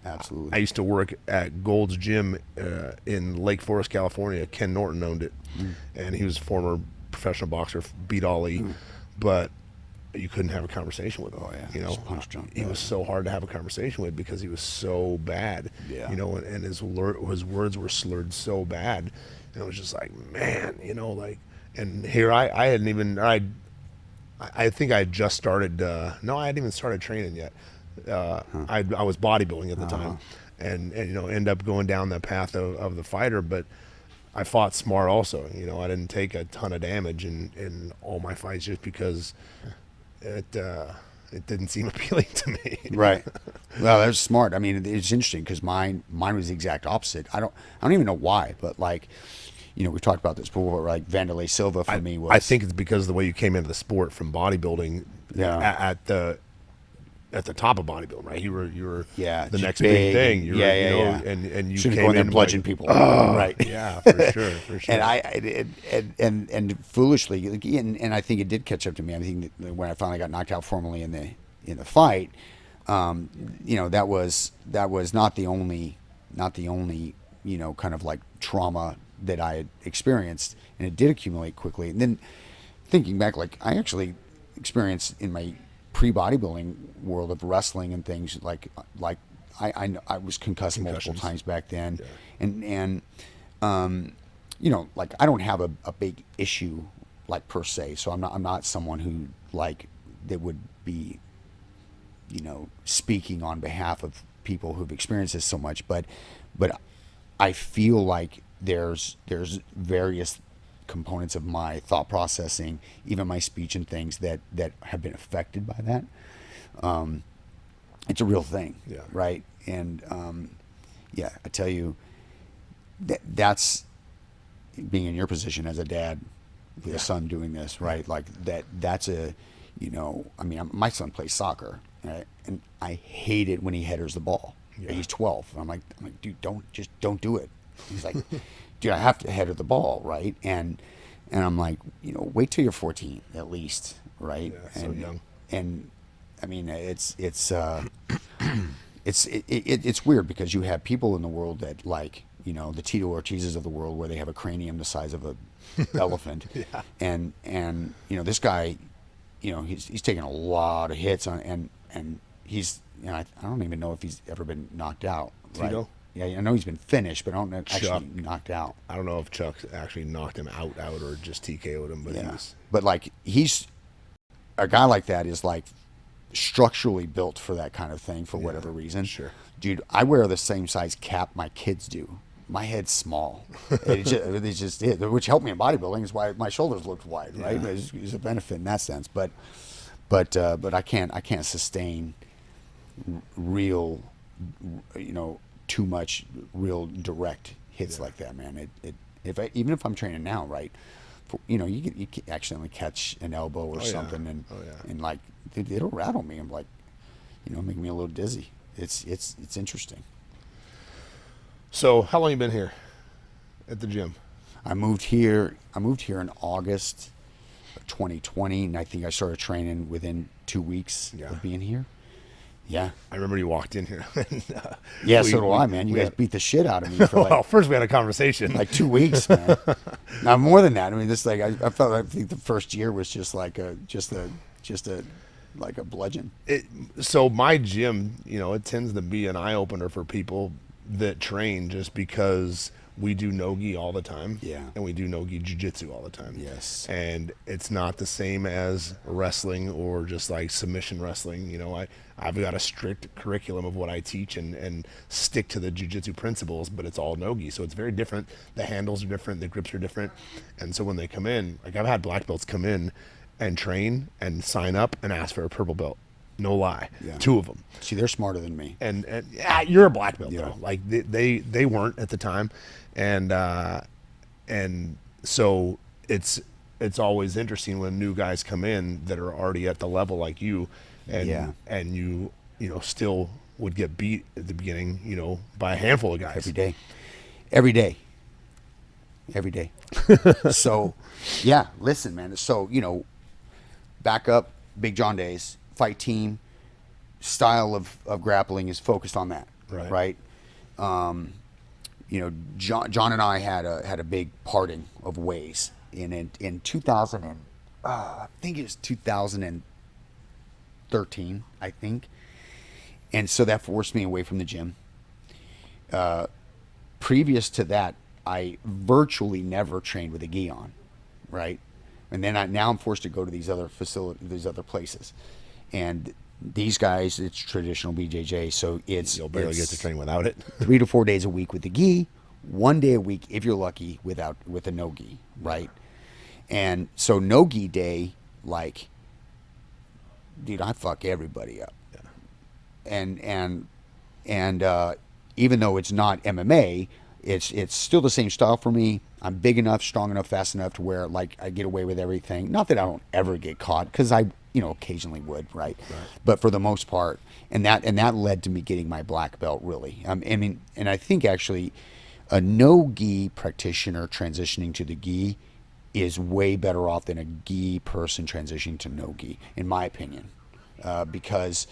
absolutely. I used to work at Gold's Gym in Lake Forest, California. Ken Norton owned it, and he was a former professional boxer, beat Ali, but you couldn't have a conversation with him. Oh yeah, you know, he was so hard to have a conversation with, because he was so bad. Yeah, you know, and his words were slurred so bad, and it was just like, man, you know, like, and here I hadn't even I think I had just started. No, I hadn't even started training yet. I was bodybuilding at the time, and you know, end up going down that path of the fighter, but I fought smart also. You know, I didn't take a ton of damage in all my fights, just because it didn't seem appealing to me. Right. Well, that's smart. I mean, it's interesting, because mine was the exact opposite. I don't even know why, but like, you know, we've talked about this before. Like Vanderlei Silva for me was. I think it's because of the way you came into the sport from bodybuilding. Yeah. at the top of bodybuilding, right? You were Yeah, the just next big big thing. and- You were, yeah, you yeah, know, yeah. and you Shouldn't came go in there in and bludgeon like, people. "Oh," Right. Yeah, for sure, for sure. And and foolishly, and I think it did catch up to me. I think that when I finally got knocked out formally in the fight, you know, that was not the only you know, kind of like trauma that I had experienced, and it did accumulate quickly. And then thinking back, like I actually experienced in my pre-bodybuilding world of wrestling and things like I was concussed multiple Concussions. times back then, Yeah. and you know, like I don't have a big issue like per se, so I'm not someone who like that would be, you know, speaking on behalf of people who've experienced this so much, but I feel like there's various components of my thought processing, even my speech and things that have been affected by that. It's a real thing, Yeah. right? And yeah, I tell you, that's being in your position as a dad with a son doing this, right? Like that's a, you know, I mean, my son plays soccer, right? And I hate it when he headers the ball. Yeah. He's 12. I'm like, dude, don't do it. He's like, dude, I have to header the ball, right? And I'm like, you know, wait till you're 14 at least, right? Yeah, so young. And I mean, it's weird because you have people in the world that, like, you know, the Tito Ortizes of the world, where they have a cranium the size of a elephant, Yeah. and you know, this guy, you know, he's taken a lot of hits on, and he's, you know, I don't even know if he's ever been knocked out. Right? Tito? Yeah, I know he's been finished, but I don't know Chuck. actually knocked out. I don't know if Chuck actually knocked him out or just TKO'd him, but he Yeah, was. but like he's a guy like that is like structurally built for that kind of thing for whatever reason. Sure. Dude, I wear the same size cap my kids do. My head's small. It just is, which helped me in bodybuilding. Is why my shoulders looked wide, right? Yeah. It's a benefit in that sense. But I can't sustain real, you know, too much real direct hits like that, man. Even if I'm training now, right? You know, you can accidentally catch an elbow or something, and like it'll rattle me. I'm like, you know, make me a little dizzy. It's interesting. So, how long you been here at the gym? I moved here in August of 2020, and I think I started training within 2 weeks of being here. Yeah. I remember you walked in here. And, Yeah, so do I, man. You guys beat the shit out of me for like, well, first we had a conversation. like 2 weeks, man. Now more than that. I mean, this like I felt, I think the first year was just like a like a bludgeon. So my gym, you know, it tends to be an eye opener for people that train, just because we do no-gi all the time. Yeah. And we do no-gi jiu-jitsu all the time. Yes. And it's not the same as wrestling or just like submission wrestling. You know, I've got a strict curriculum of what I teach and stick to the jiu-jitsu principles, but it's all no-gi. So it's very different. The handles are different. The grips are different. And so when they come in, like I've had black belts come in and train and sign up and ask for a purple belt. No lie. Yeah. 2 of them. See, they're smarter than me. And yeah, you're a black belt Yeah. though. Like they weren't at the time, and so it's always interesting when new guys come in that are already at the level like you, and and you know still would get beat at the beginning, you know, by a handful of guys Every day. So, yeah, listen, man. So, you know, back up, Big John days, fight team, style of grappling is focused on that, right? You know, John and I had a big parting of ways in 2000 and I think it was 2013, I think, and so that forced me away from the gym. Previous to that, I virtually never trained with a gi on, right? And then now I'm forced to go to these other these other places, and these guys, it's traditional BJJ, so you'll barely get to train without it. 3 to 4 days a week with the gi, 1 day a week if you're lucky with a no gi, right? And so no gi day, like, dude, I fuck everybody up, and even though it's not MMA, It's still the same style for me. I'm big enough, strong enough, fast enough to where like I get away with everything. Not that I don't ever get caught, because I occasionally would, right? But for the most part, and that led to me getting my black belt, really. I mean, and I think actually a no gi practitioner transitioning to the gi is way better off than a gi person transitioning to no gi, in my opinion, because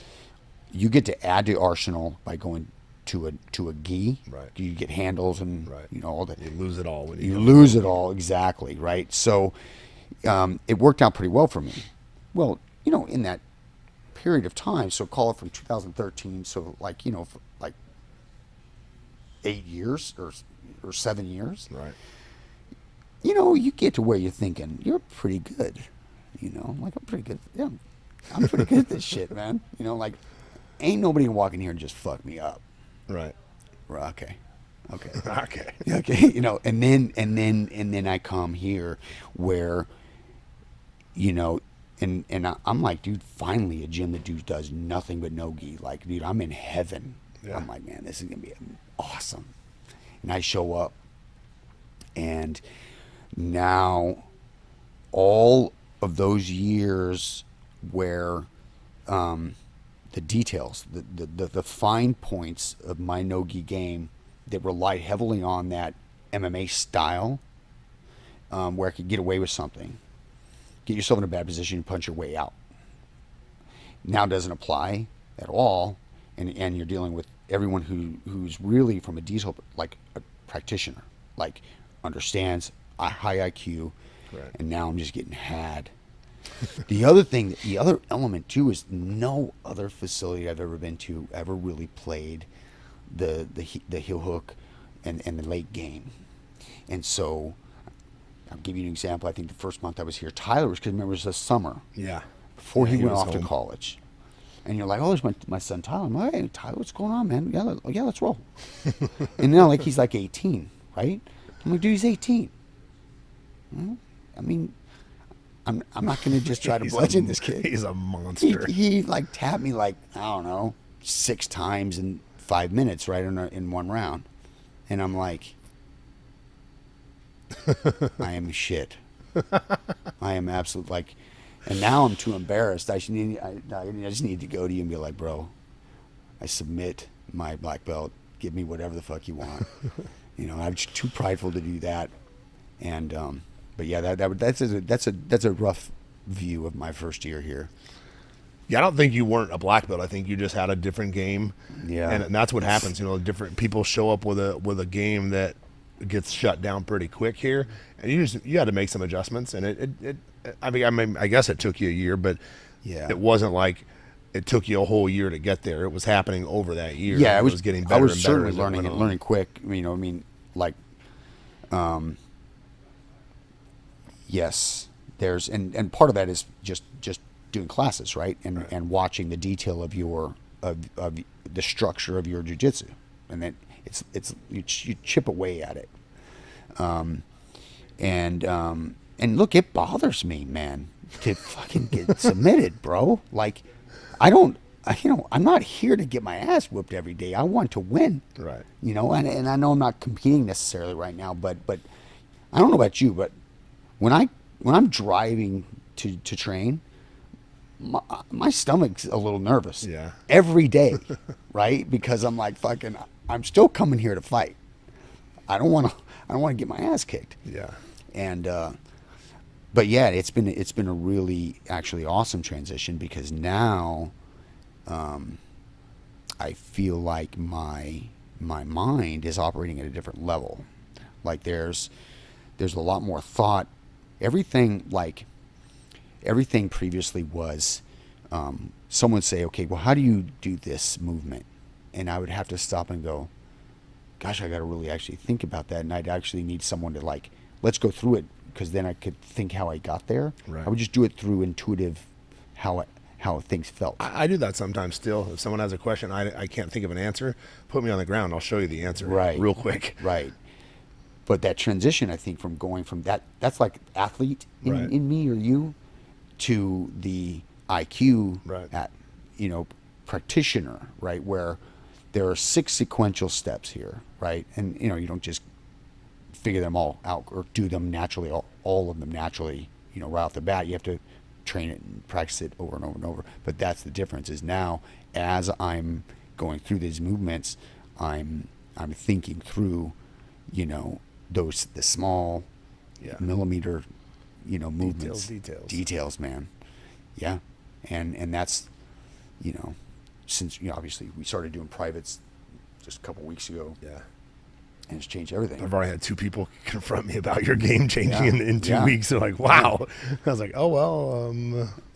you get to add to arsenal by going to a gi. Right. You get handles and all that. You lose it all when You lose it all, exactly, right? So it worked out pretty well for me. Well, in that period of time, so call it from 2013, so like for like 8 years or 7 years. Right. You get to where you're thinking you're pretty good. Like I'm pretty good. Yeah, I'm pretty good at this shit, man. Like ain't nobody gonna walk in here and just fuck me up. Right. Okay. Okay. Okay. And then I come here where, and I'm like, dude, finally a gym that dude does nothing but no gi. Like, dude, I'm in heaven. Yeah. I'm like, man, this is gonna be awesome. And I show up, and now all of those years where the details, the fine points of my no-gi game that relied heavily on that MMA style, where I could get away with something, get yourself in a bad position and punch your way out, now doesn't apply at all, and you're dealing with everyone who's really from a detail, like a practitioner, like understands a high IQ, right. And now I'm just getting had. The other element too is no other facility I've ever been to ever really played the heel hook and the late game. And so I'll give you an example. I think the first month I was here, Tyler was, because remember it was the summer. Yeah. Before he went was off to home. college. And you're like, oh, there's my son Tyler. I'm like, hey, Tyler, what's going on, man? Yeah, let's roll. And now like he's like 18, right? I'm like, dude, he's 18. Well, I mean, I'm not going to just try to bludgeon this kid. He's a monster. He like tapped me like, I don't know, 6 times in 5 minutes, right, in one round. And I'm like, I am shit. I am absolute, like, and now I'm too embarrassed. I just need to go to you and be like, bro, I submit my black belt. Give me whatever the fuck you want. I'm just too prideful to do that. And but yeah, that's a rough view of my first year here. Yeah, I don't think you weren't a black belt. I think you just had a different game. Yeah. And that's what happens. Different people show up with a game that gets shut down pretty quick here, and you had to make some adjustments. And I mean, I guess it took you a year, but yeah, it wasn't like it took you a whole year to get there. It was happening over that year. Yeah, it was getting better. I was and better certainly as it went on. learning quick. Yes, there's and part of that is just doing classes, right? And watching the detail of your of the structure of your jiu-jitsu, and then it's you chip away at it. And look, it bothers me, man, to fucking get submitted, bro. Like, I'm not here to get my ass whooped every day. I want to win. Right. And I know I'm not competing necessarily right now, but I don't know about you, but when I'm driving to train, my stomach's a little nervous. Yeah. Every day, right? Because I'm like, fucking, I'm still coming here to fight. I don't want to get my ass kicked. Yeah. And but yeah, it's been a really actually awesome transition, because now I feel like my mind is operating at a different level. Like there's a lot more thought. Everything previously was, someone would say, okay, well, how do you do this movement? And I would have to stop and go, gosh, I got to really actually think about that. And I'd actually need someone to like, let's go through it, because then I could think how I got there. Right. I would just do it through intuitive, how things felt. I do that sometimes still. If someone has a question, I can't think of an answer, put me on the ground. I'll show you the answer real quick. Right. But that transition, I think, from going from that's like athlete in me or you, to the IQ right. at, practitioner, right? Where there are 6 sequential steps here, right? And you know, you don't just figure them all out or do them naturally, all of them naturally, you know, right off the bat. You have to train it and practice it over and over and over. But that's the difference, is now as I'm going through these movements, I'm thinking through, you know, the small millimeter, you know, movements, details, man. Yeah. And that's, you know, since, you know, obviously we started doing privates just a couple weeks ago. Yeah. And it's changed everything. I've already had 2 people confront me about your game changing in 2 weeks. They're like, wow. I was like, oh, well,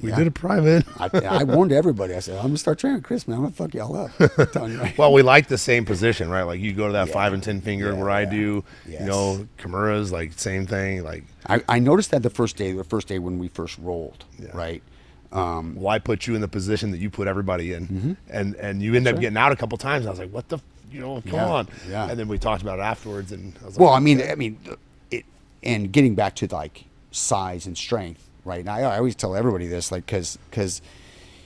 we did a private. I warned everybody. I said, I'm going to start training Chris, man. I'm going to fuck y'all up. I'm telling you right. Well, we like the same position, right? Like you go to that 5 and 10 finger where I do, Yes. you know, Kimura's like same thing. Like I noticed that the first day when we first rolled, right? Why put you in the position that you put everybody in? And you end up getting out a couple times. I was like, what the, you know, come on. Yeah. And then we talked about it afterwards, and I was like, Well, I mean, it, and getting back to like size and strength, right? And I always tell everybody this, like, because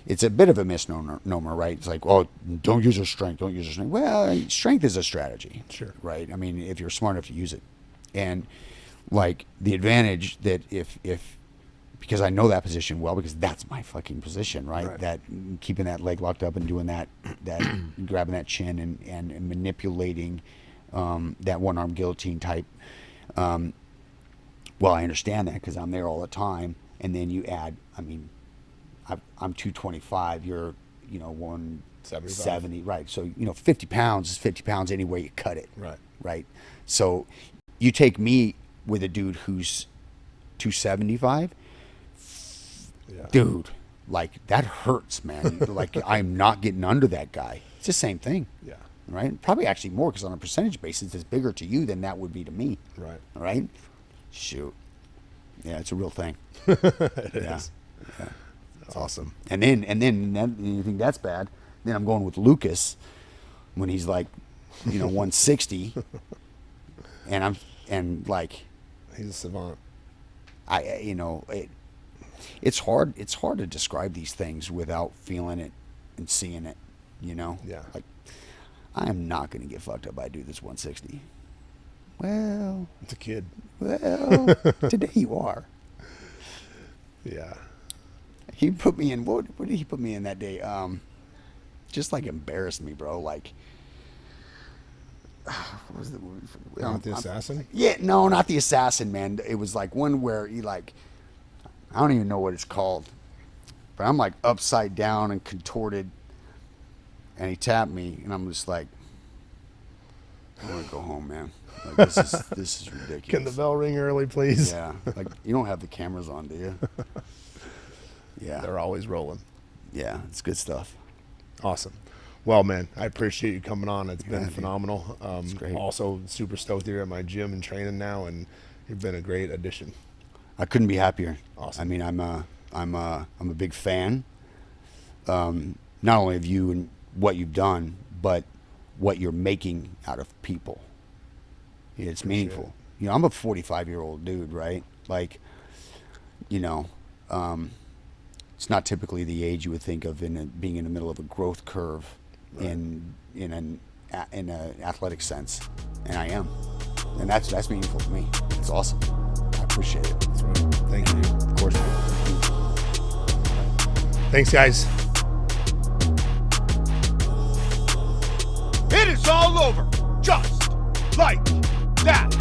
it's a bit of a misnomer, right? It's like, well, don't use your strength, don't use your strength. Well, strength is a strategy, Sure. right? I mean, if you're smart enough to use it, and like the advantage that if because I know that position well, because that's my fucking position, right? That keeping that leg locked up and doing that grabbing that chin and manipulating that one arm guillotine type. Well, I understand that because I'm there all the time. And then you add, I mean, I'm 225. You're, you know, 170, right? So, you know, 50 pounds is 50 pounds any way you cut it, right? So you take me with a dude who's 275. Dude, like that hurts, man. Like I'm not getting under that guy. It's the same thing. Yeah. Right? Probably actually more, because on a percentage basis, it's bigger to you than that would be to me. Right. All right? Shoot. Yeah, it's a real thing. It is. Yeah. That's awesome. And then you think that's bad. Then I'm going with Lucas when he's like, you know, 160. and like he's a savant. It's hard to describe these things without feeling it and seeing it, you know? Yeah. Like, I am not going to get fucked up by a dude that's 160. Well, It's a kid. well, today you are. Yeah. He put me in, what did he put me in that day? Just like embarrassed me, bro. Like, what was the movie? Not the Assassin? Yeah, no, not the Assassin, man. It was like one where he like, I don't even know what it's called, but I'm like upside down and contorted, and he tapped me, and I'm just like, I want to go home, man. Like, this is ridiculous. Can the bell ring early, please? Yeah, like you don't have the cameras on, do you? Yeah, They're always rolling. yeah, it's good stuff. Awesome. Well, man, I appreciate you coming on. It's been dude. phenomenal. It's great. Also, super stoked here at my gym and training now, and you've been a great addition. I couldn't be happier. Awesome. I mean, I'm a big fan. Not only of you and what you've done, but what you're making out of people. It's meaningful. You know, I'm a 45-year-old dude, right? Like, you know, it's not typically the age you would think of being in the middle of a growth curve in an athletic sense, and I am, and that's meaningful to me. It's awesome. I appreciate it. That's right. Thank you. Of course. Thanks, guys. It is all over, just like that.